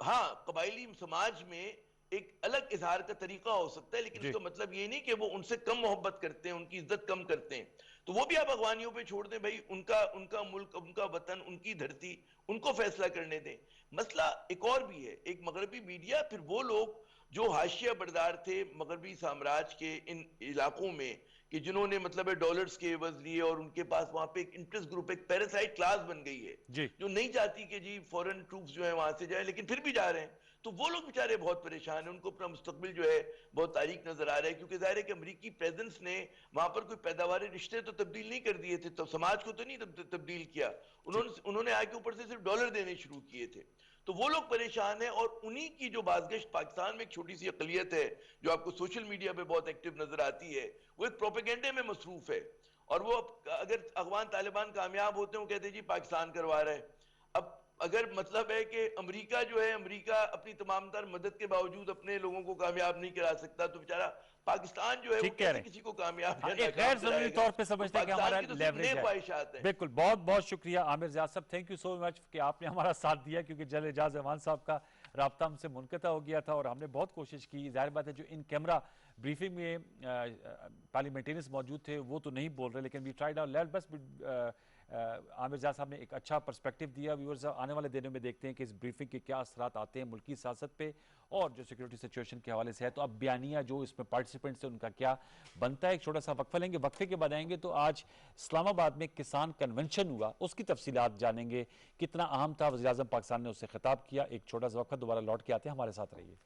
हाँ, कबायली समाज में एक अलग इजहार का तरीका हो सकता है, लेकिन जी। उसका मतलब ये नहीं कि वो उनसे कम मोहब्बत करते हैं, उनकी इज्जत कम करते हैं। तो वो भी आप अफगानियों पे छोड़ दें भाई, उनका उनका मुल्क, उनका वतन, उनकी धरती, उनको फैसला करने दें। मसला एक और भी है, एक मगरबी मीडिया, फिर वो लोग जो हाशिया बरदार थे मगरबी साम्राज्य के इन इलाकों में, कि जिन्होंने मतलब है डॉलर्स के एवज लिए, और उनके पास वहां पे एक इंटरेस्ट ग्रुप, एक पैरासाइट क्लास बन गई है जी। जो नहीं चाहती कि जी फॉरेन ट्रूप्स जो है वहां से जाए, लेकिन फिर भी जा रहे हैं। तो वो लोग बेचारे बहुत परेशान हैं, उनको अपना मुस्तकबिल जो है बहुत तारीक नजर आ रहा है, क्योंकि जाहिर है कि अमरीकी प्रेजेंस ने वहां पर कोई पैदावारी रिश्ते तो तब्दील नहीं कर दिए थे, तो समाज को तो नहीं तब्दील किया। उन्होंने आके ऊपर से सिर्फ डॉलर देने शुरू किए थे। तो वो लोग परेशान हैं, और उन्हीं की जो बाज़गश्त पाकिस्तान में एक छोटी सी अकलियत है जो आपको सोशल मीडिया पे बहुत एक्टिव नजर आती है, वो एक प्रोपेगेंडे में मसरूफ है। और वो अगर अफगान तालिबान कामयाब होते हैं, वो कहते हैं जी पाकिस्तान करवा रहा है। अब अगर मतलब है कि अमेरिका जो है, अमेरिका अपनी तमाम तर मदद के बावजूद अपने लोगों को कामयाब नहीं करा सकता, तो बेचारा पाकिस्तान जो है वो ठीक कह कैसे रहे हैं। किसी को कामयाब हाँ, या एक गैर नाकाम जरूरी कराएगा। तौर पे तो समझते हैं कि पाकिस्तान हमारा की तो सिर्फ लेवरेज नेक है। ख्वाहिशात हैं। बिल्कुल, बहुत बहुत शुक्रिया आमिर ज़िया साहब, थैंक यू सो मच कि आपने हमारा साथ दिया, क्योंकि जनरल एजाज रहमान साहब का राब्ता हमसे मुनक़ता हो गया था और हमने बहुत कोशिश की। जाहिर बात है जो इन कैमरा ब्रीफिंग में पार्लियामेंटेरियंस मौजूद थे वो तो नहीं बोल रहे, लेकिन we tried our level best. Aamir Zia साहब ने एक अच्छा पर्सपेक्टिव दिया। व्यूअर्स, आने वाले दिनों में देखते हैं कि इस ब्रीफिंग के क्या असरात आते हैं मुल्की सियासत पे और जो सिक्योरिटी सिचुएशन के हवाले से है। तो अब बयानिया जो इसमें पार्टिसिपेंट्स हैं उनका क्या बनता है, एक छोटा सा वक्फा लेंगे। वक्फे के बाद आएंगे तो आज इस्लामाबाद में किसान कन्वेंशन हुआ, उसकी तफसीलात जानेंगे, कितना अहम था, वज़ीर आज़म पाकिस्तान ने उससे खिताब किया। एक छोटा सा वक्फा, दोबारा लौट के आते हैं, हमारे साथ रहिए।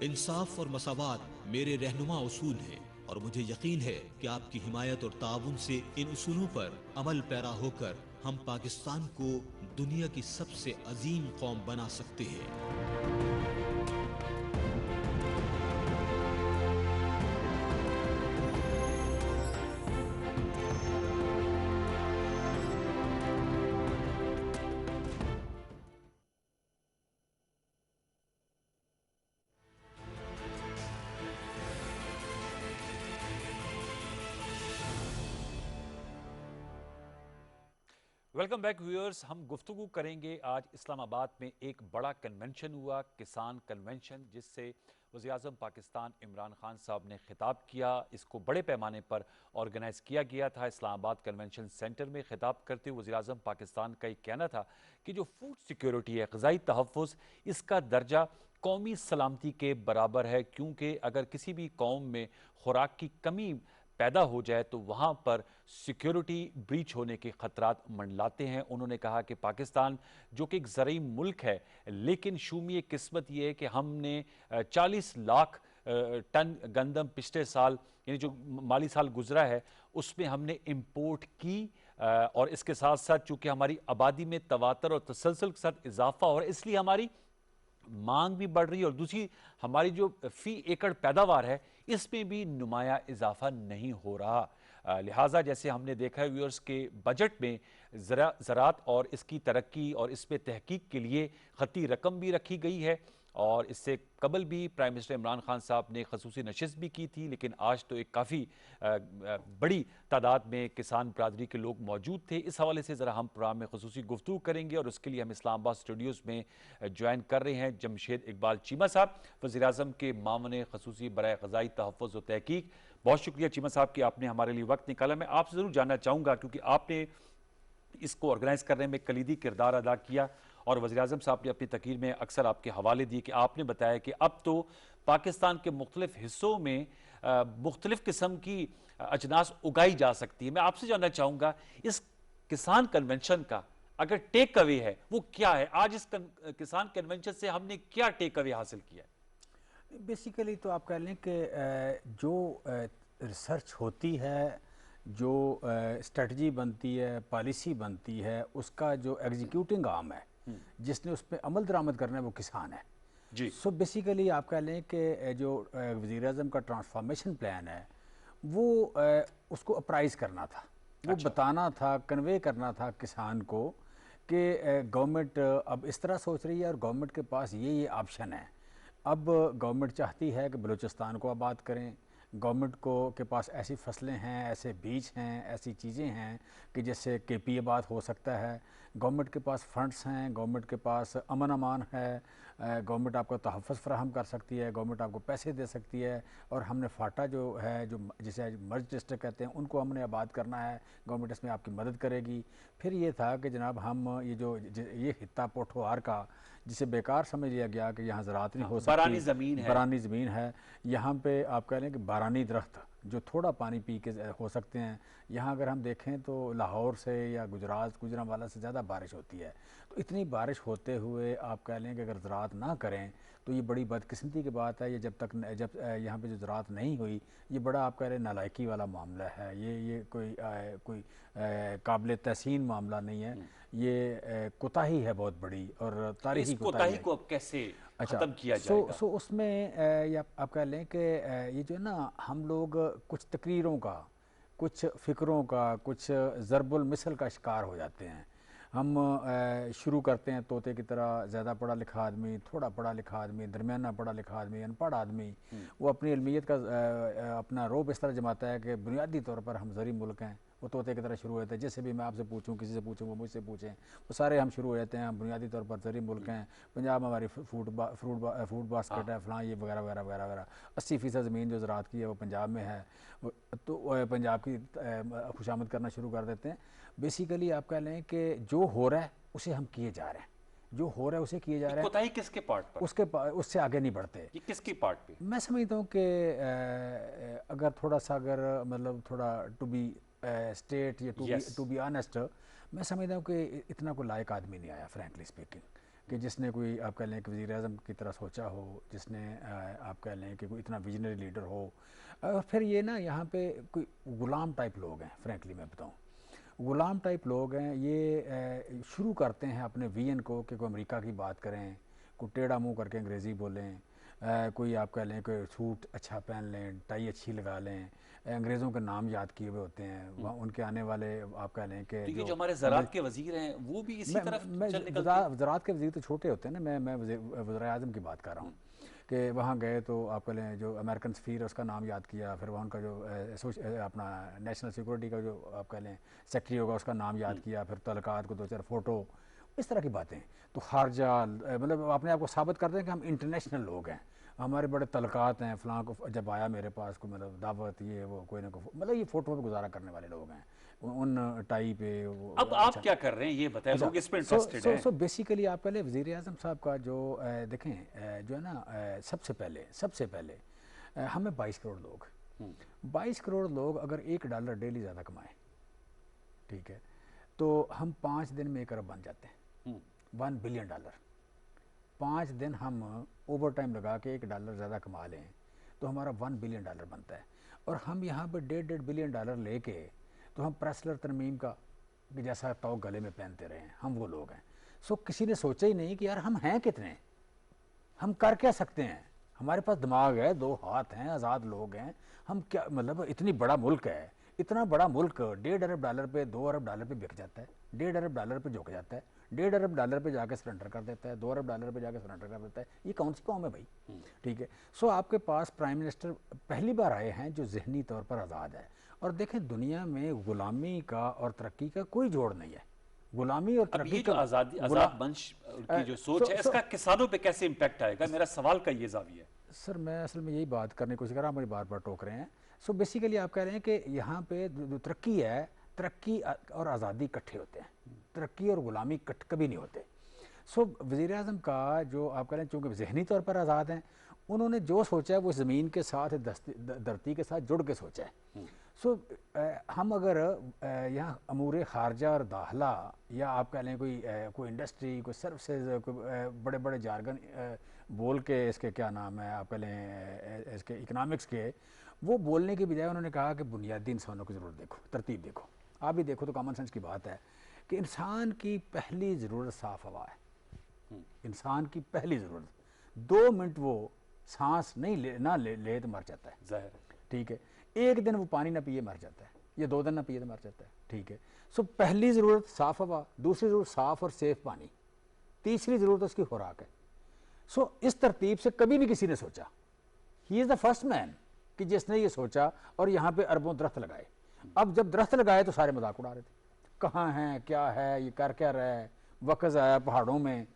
इंसाफ और मसावात मेरे रहनुमा उसूल हैं, और मुझे यकीन है कि आपकी हिमायत और ताउन से इन उसूलों पर अमल पैरा होकर हम पाकिस्तान को दुनिया की सबसे अजीम कौम बना सकते हैं। Welcome back viewers. हम गुफ्तगू करेंगे आज इस्लामाबाद में एक बड़ा कन्वेंशन हुआ, किसान कन्वेंशन, जिससे वज़ीर-ए-आज़म पाकिस्तान इमरान खान साहब ने खिताब किया। इसको बड़े पैमाने पर ऑर्गेनाइज़ किया गया था इस्लामाबाद कन्वेंशन सेंटर में। खिताब करते हुए वज़ीर-ए-आज़म पाकिस्तान का ये कहना था कि जो फूड सिक्योरिटी है, ग़िज़ाई तहफ़्फ़ुज़, इसका दर्जा कौमी सलामती के बराबर है, क्योंकि अगर किसी भी कौम में खुराक की कमी पैदा हो जाए तो वहाँ पर सिक्योरिटी ब्रीच होने के खतरात मंडलाते हैं। उन्होंने कहा कि पाकिस्तान जो कि एक ज़रई मुल्क है, लेकिन शूमी किस्मत ये है कि हमने 40 लाख टन गंदम पिछले साल, यानी जो माली साल गुजरा है, उसमें हमने इंपोर्ट की। और इसके साथ साथ चूँकि हमारी आबादी में तवातर और तसलसल के साथ इजाफा हो रहा है, इसलिए हमारी मांग भी बढ़ रही है, और दूसरी हमारी जो फी एकड़ पैदावार है इसमें भी नुमाया इजाफा नहीं हो रहा। लिहाजा जैसे हमने देखा है व्यूअर्स के बजट में ज़राअत और इसकी तरक्की और इस पर तहकीक के लिए खती रकम भी रखी गई है, और इससे कबल भी प्राइम मिनिस्टर इमरान खान साहब ने खसूसी नशिस्त भी की थी। लेकिन आज तो एक काफ़ी बड़ी तादाद में किसान बरादरी के लोग मौजूद थे। इस हवाले से ज़रा हम प्रोग्राम में खसूसी गुफ्तगू करेंगे, और उसके लिए हम इस्लामाबाद स्टूडियोज़ में ज्वाइन कर रहे हैं जमशेद इकबाल चीमा साहब, वज़ीर-ए-आज़म के मामले खसूसी बराए ग़िज़ाई तहफ़्फ़ुज़ और तहकीक। बहुत शुक्रिया चीमा साहब कि आपने हमारे लिए वक्त निकाला। मैं आपसे ज़रूर जानना चाहूँगा, क्योंकि आपने इसको ऑर्गेनाइज़ करने में कलीदी किरदार अदा किया, और वज़ीर-ए-आज़म साहब ने अपनी तक़रीर में अक्सर आपके हवाले दिए कि आपने बताया कि अब तो पाकिस्तान के मुख्तलिफ हिस्सों में मुख्तलिफ किस्म की अजनास उगाई जा सकती है। मैं आपसे जानना चाहूँगा, इस किसान कन्वेंशन का अगर टेक अवे है वो क्या है? आज इस किसान कन्वेंशन से हमने क्या टेक अवे हासिल किया है? बेसिकली तो आप कह लें कि जो रिसर्च होती है, जो स्ट्रेटजी बनती है, पॉलिसी बनती है, उसका जो एग्जीक्यूटिंग आर्म है, जिसने उस पर अमल दरामद करना है, वो किसान है जी। सो बेसिकली आप कह लें कि जो वज़ीर आज़म का ट्रांसफॉर्मेशन प्लान है वो उसको अप्राइज़ करना था, वो बताना था, कन्वे करना था किसान को कि गवर्नमेंट अब इस तरह सोच रही है और गवर्नमेंट के पास ये ऑप्शन है। अब गवर्नमेंट चाहती है कि बलूचिस्तान को आबाद करें, गवर्नमेंट को के पास ऐसी फसलें हैं, ऐसे बीज हैं, ऐसी चीज़ें हैं कि जिससे केपी आबाद हो सकता है, गवर्नमेंट के पास फंड्स हैं, गवर्नमेंट के पास अमन अमान है, गवर्नमेंट आपको तहफ़्फ़ुज़ फराहम कर सकती है, गवर्नमेंट आपको पैसे दे सकती है। और हमने फाटा जो है, जो जिसे मर्ज डिस्ट्रिक्ट कहते हैं, उनको हमने आबाद करना है, गवर्नमेंट इसमें आपकी मदद करेगी। फिर ये था कि जनाब हम ये हित्ता पोठोहार का, जिसे बेकार समझ लिया गया कि यहाँ ज़राअत नहीं हो सकती, बारानी ज़मीन है, बारानी ज़मीन है, यहाँ पे आप कह लें कि बारानी दरख्त जो थोड़ा पानी पी के हो सकते हैं। यहाँ अगर हम देखें तो लाहौर से या गुजरात, गुजरांवाला से ज़्यादा बारिश होती है, तो इतनी बारिश होते हुए आप कह लें कि अगर ज़राअत ना करें तो ये बड़ी बदकिस्मती की बात है। ये जब यहाँ पे जो ज़राअत नहीं हुई, ये बड़ा आप कह रहे हैं नालायकी वाला मामला है। ये कोई काबिल तहसीन मामला नहीं है, ये कोताही है बहुत बड़ी और तारीखी कोताही को अब कैसे खत्म किया जाएगा? सो उसमें या आप कह लें कि ये जो है ना, हम लोग कुछ तकरीरों का, कुछ फ़िक्रों का, कुछ ज़रबुल मिसल का शिकार हो जाते हैं। हम शुरू करते हैं तोते की तरह, ज़्यादा पढ़ा लिखा आदमी, थोड़ा पढ़ा लिखा आदमी, दरमियाना पढ़ा लिखा आदमी, अनपढ़ आदमी, वो अपनी इल्मियत का अपना रोब इस तरह जमाता है कि बुनियादी तौर पर हम ज़री मुल्क हैं। वो तोते की तरह शुरू होते हैं, जिससे भी मैं आपसे पूछूं, किसी से पूछूं, वो मुझसे पूछें, वो सारे हम शुरू हो जाते हैं, हम बुनियादी तौर पर ज़री मुल्क हैं। पंजाब हमारी फूड बास्केट है, फलां ये वगैरह वगैरह वगैरह वगैरह। 80% ज़मीन जो ज़राअत की है वो पंजाब में है, तो पंजाब की खुशामद करना शुरू कर देते हैं। बेसिकली आप कह लें कि जो हो रहा है उसे हम किए जा रहे हैं, जो हो रहा है उसे किए जा रहे हैं। कोताही किसके पार्ट पर? उससे आगे नहीं बढ़ते। ये किसकी पार्ट पे? मैं समझता हूँ कि अगर थोड़ा सा, अगर मतलब थोड़ा टू बी स्टेट या टू बी ऑनेस्ट, मैं समझता हूँ कि इतना कोई लायक आदमी नहीं आया, फ्रैंकली स्पीकिंग, कि जिसने कोई आप कह लें कि वज़ीर आज़म की तरह सोचा हो, जिसने आप कह लें कि कोई इतना विजनरी लीडर हो। और फिर ये ना, यहाँ पे कोई गुलाम टाइप लोग हैं, फ्रैंकली मैं बताऊँ, गुलाम टाइप लोग हैं। ये शुरू करते हैं अपने वीएन को कि कोई अमेरिका की बात करें, कोई टेढ़ा मुंह करके अंग्रेज़ी बोलें, कोई आप कह लें कोई सूट अच्छा पहन लें, टाई अच्छी लगा लें, अंग्रेज़ों के नाम याद किए हुए होते हैं, वहाँ उनके आने वाले आप कह लें कि तो जो हमारे ज़राअत के वज़ीर हैं वो भी इसी तरफ चल निकलते हैं। ज़राअत के वज़ीर तो छोटे होते हैं ना, मैं वज़ीर आज़म की बात कर रहा हूँ कि वहाँ गए तो आप कह लें जो अमेरिकन सफ़ीर उसका नाम याद किया, फिर वहाँ उनका जो अपना नेशनल सिक्योरिटी का जो आप कह लें सेक्रेटरी होगा उसका नाम याद किया, फिर तलकात को 2-4 फ़ोटो, इस तरह की बातें। तो खारजा मतलब अपने आप को साबित कर दें कि हम इंटरनेशनल लोग हैं, हमारे बड़े तलकात हैं, फ़लाँ को जब आया मेरे पास को मतलब दावत, ये वो कोई ना कोई, मतलब ये फ़ोटो पे गुजारा करने वाले लोग हैं, उन टाई पे वो। अब आप क्या कर रहे हैं ये बताएं, लोग इस पे इंटरेस्टेड हैं। सो बेसिकली आप पहले वज़ीर आज़म साहब का जो देखें, जो है ना, सबसे पहले हमें 22 करोड़ लोग, 22 करोड़ लोग अगर $1 डेली ज़्यादा कमाएं, ठीक है, तो हम 5 दिन में 1 अरब बन जाते हैं, $1 बिलियन। 5 दिन हम ओवर टाइम लगा के $1 ज़्यादा कमा लें तो हमारा $1 बिलियन बनता है। और हम यहाँ पर $1.5 बिलियन लेके तो हम प्रेसलर तरमीम का जैसा तो गले में पहनते रहे हैं, हम वो लोग हैं। सो किसी ने सोचा ही नहीं कि यार हम हैं कितने, हम कर क्या सकते हैं, हमारे पास दिमाग है, 2 हाथ हैं, आज़ाद लोग हैं, हम क्या मतलब इतनी बड़ा मुल्क है, इतना बड़ा मुल्क $1.5 अरब पे, $2 अरब पे बिक जाता है, $1.5 अरब पे झुक जाता है, $1.5 अरब पे जाके सरेंडर कर देता है, $2 अरब पे जाके सरेंडर कर देता है। ये कौन सी कौम है भाई? ठीक है। सो आपके पास प्राइम मिनिस्टर पहली बार आए हैं जो ज़हनी तौर पर आज़ाद है। और देखें दुनिया में गुलामी का और तरक्की का कोई जोड़ नहीं है, गुलामी और तरक्की जो आज़ाद मंच की जो सोच है, इसका किसानों पे कैसे इम्पैक्ट आएगा? मेरा सवाल का ये ज़ाविया है। सर मैं असल में यही बात करने की कोशिश कर रहा हूँ, मुझे बार बार टोक रहे हैं। सो बेसिकली आप कह रहे हैं कि यहाँ पे जो तरक्की है, तरक्की और आज़ादी इकट्ठे होते हैं, तरक्की और गुलामी कभी नहीं होते। सो वज़ीर आज़म का जो आप कह रहे हैं चूँकि ज़हनी तौर पर आज़ाद हैं, उन्होंने जो सोचा है वो ज़मीन के साथ धरती के साथ जुड़ के सोचा है। सो हम अगर यहाँ अमूर ख़ारजा और दाखिला या आप कह लें कोई इंडस्ट्री, कोई सर्विसेज, कोई बड़े बड़े जारगन बोल के इसके क्या नाम है आप कह लें इसके इकनॉमिक्स के, वो बोलने की बजाय उन्होंने कहा कि बुनियादी इंसानों की ज़रूरत देखो, तरतीब देखो। आप भी देखो तो कॉमन सेंस की बात है कि इंसान की पहली ज़रूरत साफ़ हवा है। इंसान की पहली ज़रूरत, 2 मिनट वो सांस नहीं ले तो मर जाता है, ज़ाहिर, ठीक है। एक दिन वो पानी ना पिए मर जाता है, या 2 दिन ना पिए तो मर जाता है, ठीक है। सो पहली ज़रूरत साफ़ हवा, दूसरी ज़रूरत साफ़ और सेफ पानी, तीसरी ज़रूरत उसकी खुराक है। सो इस तरतीब से कभी नहीं किसी ने सोचा। He is the first man कि जिसने ये सोचा और यहाँ पे अरबों दरख्त लगाए। अब जब दरख्त लगाए तो सारे मजाक उड़ा रहे थे, कहाँ हैं, क्या है, ये कर क्या रहा है, वक़्त आया पहाड़ों में,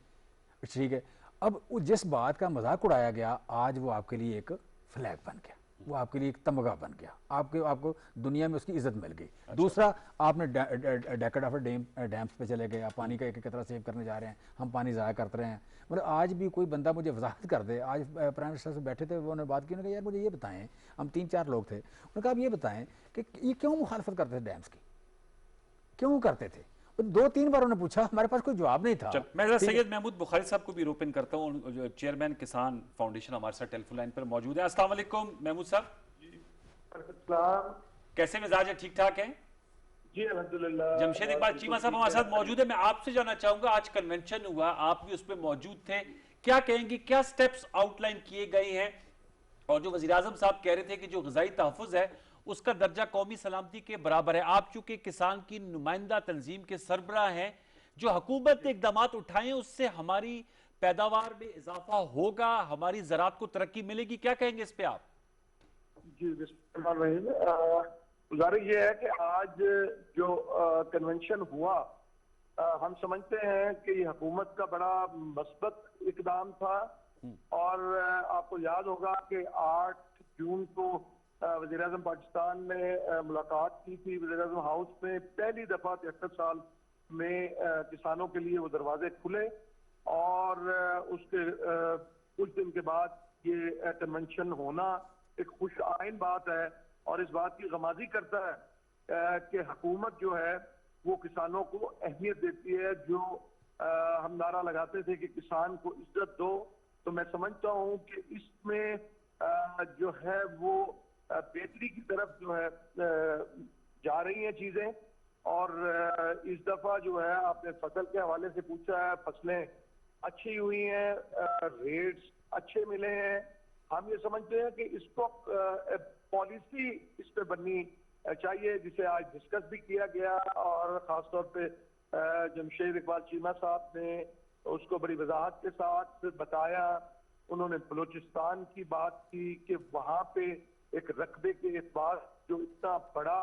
ठीक है। अब जिस बात का मजाक उड़ाया गया आज वो आपके लिए एक फ्लैग बन गया, वो आपके लिए एक तमगा बन गया, आपको दुनिया में उसकी इज्जत मिल गई। अच्छा। दूसरा, आपने डेकेड ऑफ डैम्स पे चले गए, आप पानी का एक कतरा सेव करने जा रहे हैं, हम पानी ज़ाया करते रहे हैं। मतलब आज भी कोई बंदा मुझे वजाहत कर दे, आज प्राइम मिनिस्टर से बैठे थे, उन्होंने बात की, उन्होंने कहा यार मुझे ये बताएं, हम 3-4 लोग थे, उन्होंने कहा आप ये बताएं कि ये क्यों मुखालफत करते थे डैम्स की, क्यों करते थे। 2-3 बार उन्होंने पूछा, हमारे पास कोई जवाब नहीं था। मैं सैयद महमूद बुखारी साहब को भी रोपिन करता हूँ, जो चेयरमैन किसान फाउंडेशन हमारे साथ टेलीफोन लाइन पर मौजूद है। अस्सलाम वालेकुम महमूद साहब, कैसे मिजाज है, ठीक ठाक है? जी अल्हम्दुलिल्लाह। जमशेद इकबाल चीमा साहब हमारे साथ मौजूद है। मैं आपसे जानना चाहूंगा, आज कन्वेंशन हुआ, आप भी उसमें मौजूद थे, क्या कहेंगे, क्या स्टेप्स आउटलाइन किए गए हैं? और जो वज़ीर आज़म साहब कह रहे थे कि जो ग़िज़ाई तहफ़्फ़ुज़ है उसका दर्जा कौमी सलामती के बराबर है, आप चूंकि किसान की नुमाइंदा तंजीम के सरबराह हैं, जो हुकूमत ने इक़दाम उठाए उससे हमारी पैदावार में इजाफा होगा, हमारी ज़राअत को तरक्की मिलेगी, क्या कहेंगे इस पे आप? जी गुजारिश ये है कि आज जो कन्वेंशन हुआ, हम समझते हैं कि ये हुकूमत का बड़ा मस्बत इकदाम था। और आपको याद होगा कि 8 जून को वज़ीर आज़म पाकिस्तान ने मुलाकात की थी वज़ीर आज़म हाउस में। पहली दफ़ा 73 साल में किसानों के लिए वो दरवाजे खुले और उसके कुछ दिन के बाद ये कन्वेंशन होना एक खुश आइन बात है और इस बात की गमाजी करता है कि हुकूमत जो है वो किसानों को अहमियत देती है। जो हम नारा लगाते थे कि किसान को इज्जत दो, तो मैं समझता हूँ कि इसमें जो है वो बेहतरी की तरफ जो है जा रही हैं चीजें। और इस दफा जो है आपने फसल के हवाले से पूछा है, फसलें अच्छी हुई हैं, रेट्स अच्छे मिले हैं। हम ये समझते हैं कि इसको पॉलिसी इस पे बननी चाहिए, जिसे आज डिस्कस भी किया गया और खासतौर पे जमशेद इकबाल चीमा साहब ने उसको बड़ी वजाहत के साथ बताया। उन्होंने बलूचिस्तान की बात की कि वहाँ पे एक रकबे के एतबार जो इतना बड़ा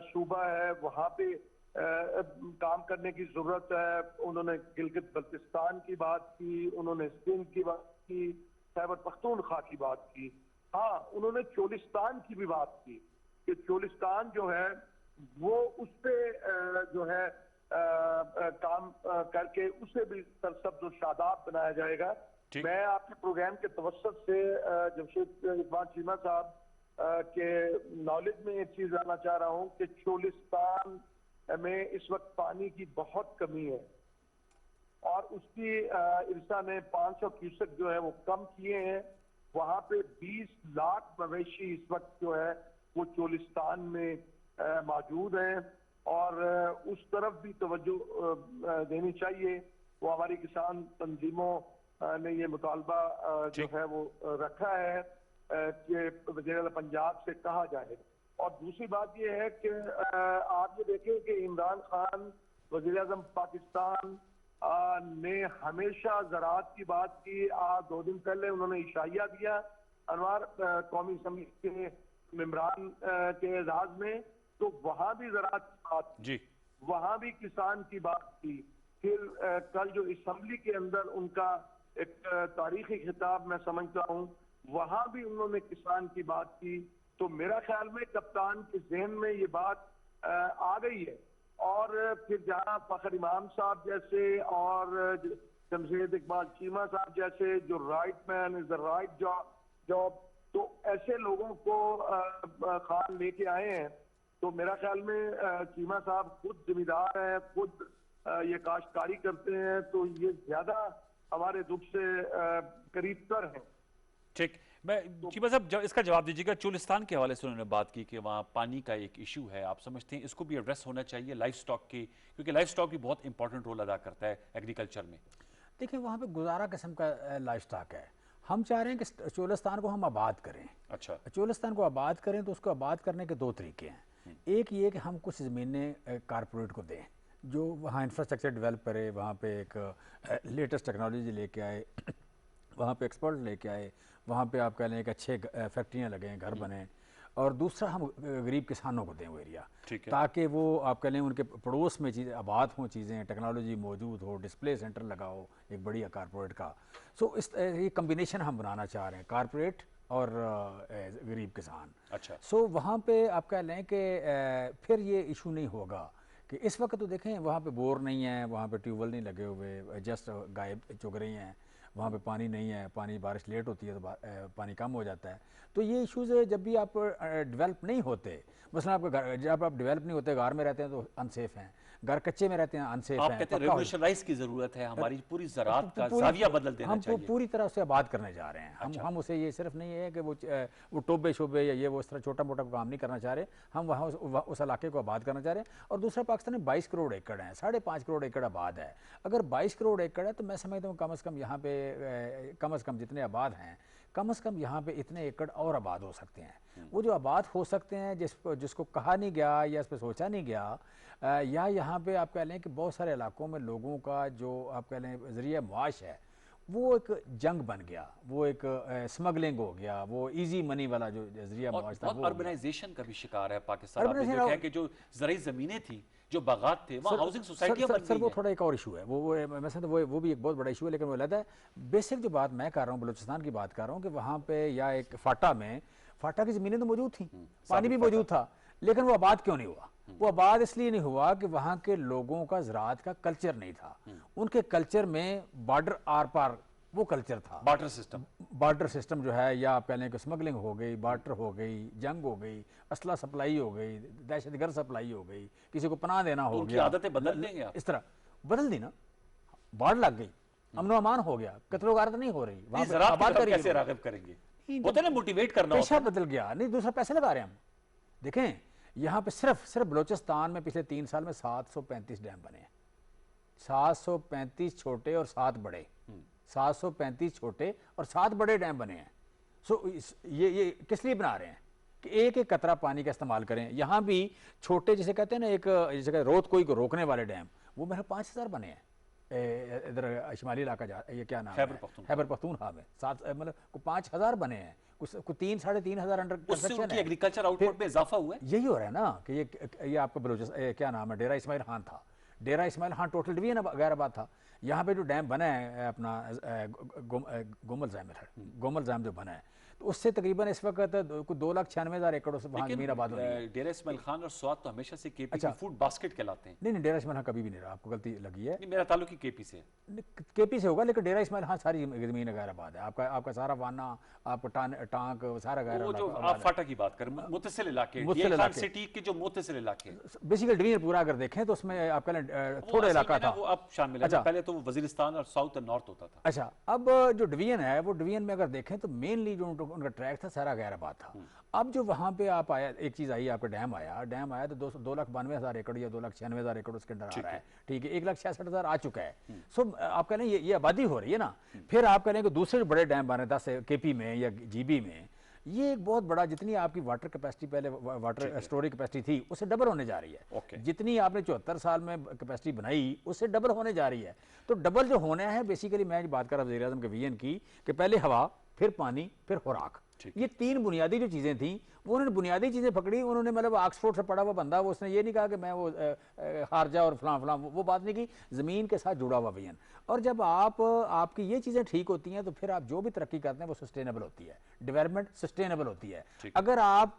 सूबा है वहाँ पे काम करने की जरूरत है। उन्होंने गिलगित बल्तिस्तान की बात की, उन्होंने सिंध की बात की, खैबर पख्तूनख्वा की बात की। हाँ, उन्होंने चोलिस्तान की भी बात की कि चोलिस्तान जो है वो उस पे जो है काम करके उसे भी सरसब्ज़ और शादाब बनाया जाएगा। मैं आपके प्रोग्राम के तवस्सुत से जमशेद इकबाल चीमा साहब के नॉलेज में एक चीज जानना चाह रहा हूँ कि चोलिस्तान में इस वक्त पानी की बहुत कमी है और उसकी इरसा ने 500 क्यूसेक जो है वो कम किए हैं। वहां पे 20 लाख मवेशी इस वक्त जो है वो चोलिस्तान में मौजूद हैं और उस तरफ भी तवज्जो देनी चाहिए। वो हमारी किसान तंजीमों ने ये मुतालबा जो है वो रखा है कि वज़ीर पंजाब से कहा जाए। और दूसरी बात ये है कि आप ये देखें कि इमरान खान वज़ीर आज़म पाकिस्तान ने हमेशा ज़राअत की बात की। 2 दिन पहले उन्होंने इशाइया दिया अनवार कौमी असम्बली के मेंबरान के एजाज में, तो वहां भी ज़राअत की बात जी, वहां भी किसान की बात की। फिर कल जो असम्बली के अंदर उनका एक तारीखी खिताब मैं समझता हूँ, वहां भी उन्होंने किसान की बात की। तो मेरा ख्याल में कप्तान के ज़हन में ये बात आ गई है और फिर जहाँ फखर इमाम साहब जैसे और जमशेद इकबाल चीमा साहब जैसे जो right man is the right job, तो ऐसे लोगों को खान लेके आए हैं। तो मेरा ख्याल में चीमा साहब खुद जिम्मेदार हैं, खुद ये काश्तकारी करते हैं, तो ये ज्यादा हमारे दुख से करीबतर हैं। ठीक, मैं चीमा साहब इसका जवाब दीजिएगा। चुलिस्तान के हवाले से उन्होंने बात की कि वहाँ पानी का एक इशू है, आप समझते हैं इसको भी एड्रेस होना चाहिए लाइफ स्टॉक की, क्योंकि लाइफ स्टॉक भी बहुत इंपॉर्टेंट रोल अदा करता है एग्रीकल्चर में। देखिए वहाँ पे गुजारा किस्म का लाइफ स्टॉक है। हम चाह रहे हैं कि चोलिस्तान को हम आबाद करें। अच्छा, चोलिस्तान को आबाद करें तो उसको आबाद करने के दो तरीके हैं। एक ये कि हम कुछ ज़मीनें कारपोरेट को दें जो वहाँ इंफ्रास्ट्रक्चर डेवलप करे, वहाँ पे एक लेटेस्ट टेक्नोलॉजी लेके आए, वहाँ पे एक्सपर्ट लेके आए, वहाँ पे आप कह लें कि अच्छे फैक्ट्रियाँ लगें, घर बने। और दूसरा हम गरीब किसानों को दें वो एरिया, ताकि वो आप कह लें उनके पड़ोस में चीज़ें आबाद हों, चीज़ें टेक्नोलॉजी मौजूद हो, डिस्प्ले सेंटर लगाओ एक बढ़िया कारपोरेट का। सो इस ये कम्बिनेशन हम बनाना चाह रहे हैं, कारपोरेट और गरीब किसान। अच्छा, सो वहाँ पे आप कह लें कि फिर ये इशू नहीं होगा कि इस वक्त तो देखें वहाँ पे बोर नहीं है, वहाँ पे ट्यूबवेल नहीं लगे हुए, जस्ट गाय चुग रही हैं, वहाँ पे पानी नहीं है, पानी बारिश लेट होती है तो पानी कम हो जाता है। तो ये इश्यूज़ जब भी आप डेवलप नहीं होते, मसलन आपका घर, जब आप डेवलप नहीं होते, घर में रहते हैं तो अनसेफ हैं, घर कच्चे में रहते हैं अनसेफ आप हैं। कहते हैं रेवोल्यूशनराइज की ज़रूरत है, हमारी पूरी ज़राअत का ज़ाविया बदल देना चाहिए। हम पूरी तरह से आबाद करने जा रहे हैं। हम उसे ये सिर्फ नहीं है कि वो टोबे शोबे या ये वो इस तरह छोटा मोटा काम नहीं करना चाह रहे, हम वहाँ उस इलाके को आबाद करना चाह रहे हैं। और दूसरा पाकिस्तान में 22 करोड़ एकड़ हैं, 5.5 करोड़ एकड़ आबाद है। अगर 22 करोड़ एकड़ है तो मैं समझता हूँ कम से कम यहाँ पे कम से कम जितने आबाद हैं, कम से कम यहाँ पे इतने एकड़ और आबाद हो सकते हैं। वो जो आबाद हो सकते हैं जिसको कहा नहीं गया या इस पर सोचा नहीं गया, या यहाँ पे आप कह लें कि बहुत सारे इलाकों में लोगों का जो आप कह लें ज़रिया मुआश है वो एक जंग बन गया, वो एक स्मगलिंग हो गया, वो इजी मनी वाला जो ज़रिया मुआश था। अर्बनाइजेशन का भी शिकार है पाकिस्तान। आपने देखा है कि जो ज़राई ज़मीनें थी, जो बागात थे, वहाँ हाउसिंग सोसाइटियाँ बन गई हैं। वो थोड़ा एक और इशू है, वो मैं समझता हूँ वो भी एक बहुत बड़ा इशू है, लेकिन वो अलग है। बेसिक जो बात मैं कर रहा हूँ बलूचिस्तान की बात कर रहा हूँ कि वहाँ पे या एक फाटा की ज़मीनें तो मौजूद थी, पानी भी मौजूद था, लेकिन वो आबाद क्यों नहीं हुआ? वो आबाद इसलिए नहीं हुआ कि वहाँ के लोगों का ज़राअत का कल्चर नहीं था। उनके कल्चर में बॉर्डर आर पार वो कल्चर था, बार्टर सिस्टम जो है, या आप कह लें कि स्मगलिंग हो गई, बार्टर हो गई, जंग हो गई, असला सप्लाई हो गई, दहशतगर्द सप्लाई हो गई, किसी को पनाह देना हो गया। आदतें बदल देंगे आप? इस तरह बदल दी ना, बाढ़ लग गई, अमनो अमान हो गया, कत्लो गारत नहीं हो रही, कैसे राग़िब करेंगे? होता है ना, मोटिवेट करना, पेशा बदल गया। नहीं, दूसरा पैसे लगा रहे हैं हम। देखें यहाँ पे सिर्फ बलूचिस्तान में पिछले 3 साल में 735 डैम बने हैं, 735 छोटे और 7 बड़े, 735 छोटे और 7 बड़े डैम बने हैं। सो ये किस लिए बना रहे हैं कि एक एक कतरा पानी का इस्तेमाल करें। यहाँ भी छोटे जिसे कहते हैं ना, एक जैसे रोत कोई को रोकने वाले डैम, वो मेरे 5000 बने हैं इधर शिमाली इलाका ये क्या नाम है, खैबर पख्तूनख्वा में 7 मतलब 5000 बने हैं, कुछ 3-3.5 अंडर कंस्ट्रक्शन है। एग्रीकल्चर आउटपुट में इजाफा हुआ है। यही हो रहा है ना कि ये आपका बलूचिस्तान क्या नाम है, डेरा इस्माइल खान था, डेरा इस्माइल खान टोटल डिवीजन गैराबाद था। यहाँ पे जो डैम बना है अपना गोमल जैम जो बना है, तो उससे तकरीबन इस वक्त 2,96,000 एकड़ वहाँ जमीन आबाद हो रही है। डेरा इस्माइल खान और स्वात तो हमेशा से केपी की फूड बास्केट कहलाते हैं। नहीं, डेरा इस्माइल खान कभी भी नहीं रहा, आपको गलती लगी है। मेरा ताल्लुक ही केपी से, केपी से होगा, लेकिन डेरा इस्माइल खान सारी जमीन गैराबाद है। आपका सारा वाना, आपका टांक सारा गैराबाद। आप फाटा की बात करें, मुत्तसिल इलाके, सिटी के जो मुत्तसिल इलाके, बेसिकली डिवीजन पूरा अगर देखें तो उसमें आपका थोड़ा इलाका था, वो अब शामिल है। पहले तो वो वजीरिस्तान और साउथ और नॉर्थ होता था। अच्छा, अब जो डिवीजन है, वो डिवीजन में अगर देखें तो मेनली जो उनका ट्रैक था सारा गैराबाद था। अब जो वहाँ पे आप आया, एक चीज़ आई, आपका डैम आया तो 2,92,000 एकड़ या 2,96,000 एकड़ उसके अंदर आ रहा है। ठीक है, 1,66,000 आ चुका है। सो आप कह लें ये आबादी हो रही है ना। फिर आप कह लें कि दूसरे बड़े डैम बने 10 केपी में या जीबी में, ये एक बहुत बड़ा, जितनी आपकी वाटर कैपेसिटी पहले वाटर स्टोरेज कैपेसिटी थी उससे डबल होने जा रही है। जितनी आपने 74 साल में कैपेसिटी बनाई उससे डबल होने जा रही है। तो डबल जो होना है, बेसिकली मैं जो बात कर रहा हूँ वज़ीर-ए-आज़म के विजन की, कि पहले हवा, फिर पानी, फिर खुराक, ये 3 बुनियादी जो चीज़ें थी, वो उन्होंने बुनियादी चीज़ें पकड़ी। उन्होंने मतलब ऑक्सफोर्ड से पढ़ा हुआ बंदा, वो उसने ये नहीं कहा कि मैं वो खारजा और फलां वो बात नहीं की, ज़मीन के साथ जुड़ा हुआ विजन। और जब आपकी ये चीज़ें ठीक होती हैं तो फिर आप जो भी तरक्की करते हैं वो सस्टेनेबल होती है, डेवलपमेंट सस्टेनेबल होती है। अगर आप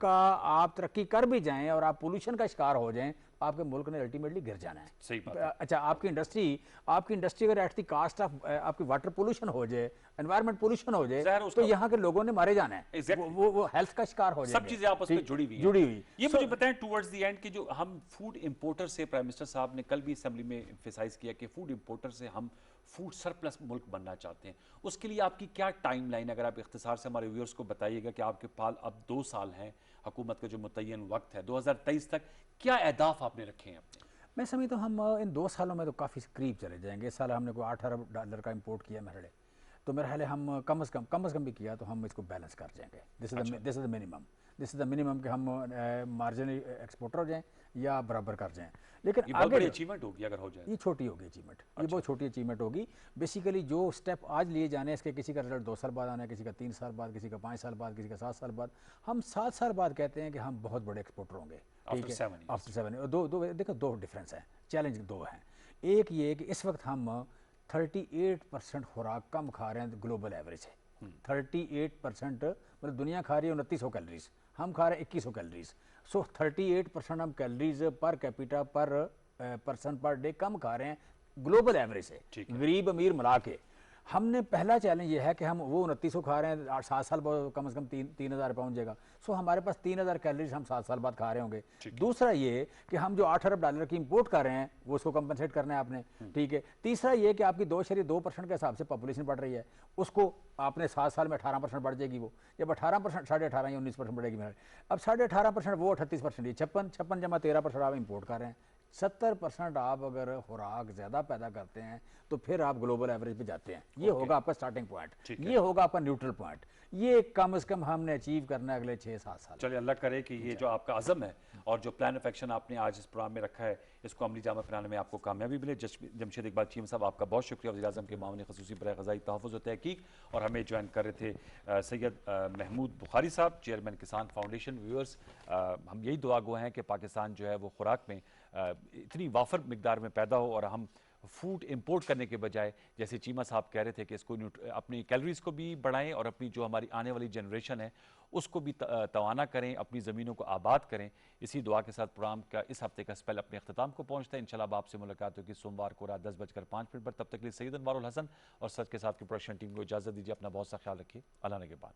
तरक्की कर भी जाएं और आप पोल्यूशन का शिकार हो जाएं आपके मुल्क ने अल्टीमेटली गिर जाना है। सही बात है। अच्छा, आपकी इंडस्ट्री अगर एट द कास्ट ऑफ आपकी वाटर पोल्यूशन हो जाए, एनवायरमेंट पोल्यूशन हो ज़ाहिर जाए, तो यहाँ के लोगों ने मारे जाना है। Exactly. वो हेल्थ का शिकार हो जाएंगे। सब चीजें आपस में जुड़ी हुई हैं। जुड़ी हुई। ये मुझे बताएं टुवर्ड्स द एंड कि जो हम फूड इंपोर्टर से, प्राइम मिनिस्टर साहब ने कल भी असेंबली में एम्फेसाइज किया कि फूड इंपोर्टर से हम फूड सरप्लस मुल्क बनना चाहते हैं, उसके लिए आपकी क्या टाइमलाइन, अगर आप इख्तिसार से हमारे व्यूअर्स को बताइएगा कि आपके पास अब 2 साल हैं, हुकूमत का जो मुतय्यन वक्त है 2023 तक, क्या अहदाफ आपने रखे हैं अपने? मैं समझता हूँ हम इन 2 सालों में तो काफ़ी करीब चले जाएंगे। इस साल हमने कोई $8 अरब का इंपोर्ट किया मेरे लिए, तो मेरा ख्याल है हम कम से कम भी किया तो हम इसको बैलेंस कर जाएंगे। दिस इज़ द मिनिमम कि हम मार्जिनल एक्सपोर्टर हो जाएं या बराबर कर जाएं। लेकिन ये बहुत आगे बड़ी अचीवमेंट होगी अगर हो जाए। ये छोटी होगी अचीवमेंट, ये बहुत छोटी अचीवमेंट होगी। बेसिकली जो स्टेप आज लिए जाने इसके, किसी का रिजल्ट 2 साल बाद आना है, किसी का 3 साल बाद, किसी का 5 साल बाद, किसी का 7 साल बाद। हम 7 साल बाद कहते हैं कि हम बहुत बड़े एक्सपोर्टर होंगे, ठीक है, आफ्टर 7। देखो 2 डिफरेंस है, चैलेंज 2 हैं। एक ये कि इस वक्त हम 38% खुराक कम खा रहे हैं ग्लोबल एवरेज है। 38% मतलब दुनिया खा रही है 2900 कैलोरीज, हम खा रहे हैं 2100 कैलोरीज। सो 38% हम कैलोरीज पर कैपिटा पर पर्सन पर डे कम खा रहे हैं ग्लोबल एवरेज से, गरीब अमीर मिला के। हमने पहला चैलेंज ये है कि हम वो 2900 खा रहे हैं, 7 साल बाद कम से कम 3000 पहुंच जाएगा। सो हमारे पास 3000 कैलोरीज हम 7 साल बाद खा रहे होंगे। दूसरा ये कि हम जो $8 अरब की इंपोर्ट कर रहे हैं वो उसको कंपनसेट करना है आपने, ठीक है। तीसरा ये कि आपकी 2.2% के हिसाब से पॉपुलेशन बढ़ रही है, उसको आपने 7 साल में 18% बढ़ जाएगी। वो जब 18%, 18.5 या 19% बढ़ेगी मेरे, अब 18.5% वो 38%, ये 56 जमा 13% आप इंपोर्ट कर रहे हैं। 70% आप अगर खुराक ज़्यादा पैदा करते हैं तो फिर आप ग्लोबल एवरेज पे जाते हैं। ये होगा आपका स्टार्टिंग पॉइंट, ये होगा आपका न्यूट्रल पॉइंट। ये कम से कम हमने अचीव करना है अगले 6-7 साल। चलिए अल्लाह करे कि ये जो आपका अज़म है और जो प्लान ऑफ एक्शन आपने आज इस प्रोग्राम में रखा है, इसको अमली जामा पहनाने में आपको कामयाबी मिले। जमशेद इकबाल चीमा साहब, आपका बहुत शुक्रिया। वज़ीर आज़म के मामले ख़ुसूसी बराए ग़ज़ाई तहफ़्फ़ुज़ व तहक़ीक़, और हमें ज्वाइन कर रहे थे सैयद महमूद बुखारी साहब, चेयरमैन किसान फाउंडेशन। व्यूअर्स, हम यही दुआ गो हैं कि पाकिस्तान जो है वो खुराक में इतनी वाफर मिकदार में पैदा हो और हम फूड इंपोर्ट करने के बजाय, जैसे चीमा साहब कह रहे थे, कि इसको अपनी कैलोरीज को भी बढ़ाएं और अपनी जो हमारी आने वाली जनरेशन है उसको भी तवाना करें, अपनी ज़मीनों को आबाद करें। इसी दुआ के साथ प्रोग्राम का इस हफ्ते का स्पेल अपने अख्ताम को पहुंचता है। इंशाल्लाह आपसे मुलाकात होगी सोमवार को रात 10:05 पर। तब तक के लिए सैयद अनवारुल हसन और सच के साथ की प्रोडक्शन टीम को इजाज़त दीजिए। अपना बहुत सा ख्याल रखिए। अल्लाह ने के बाद।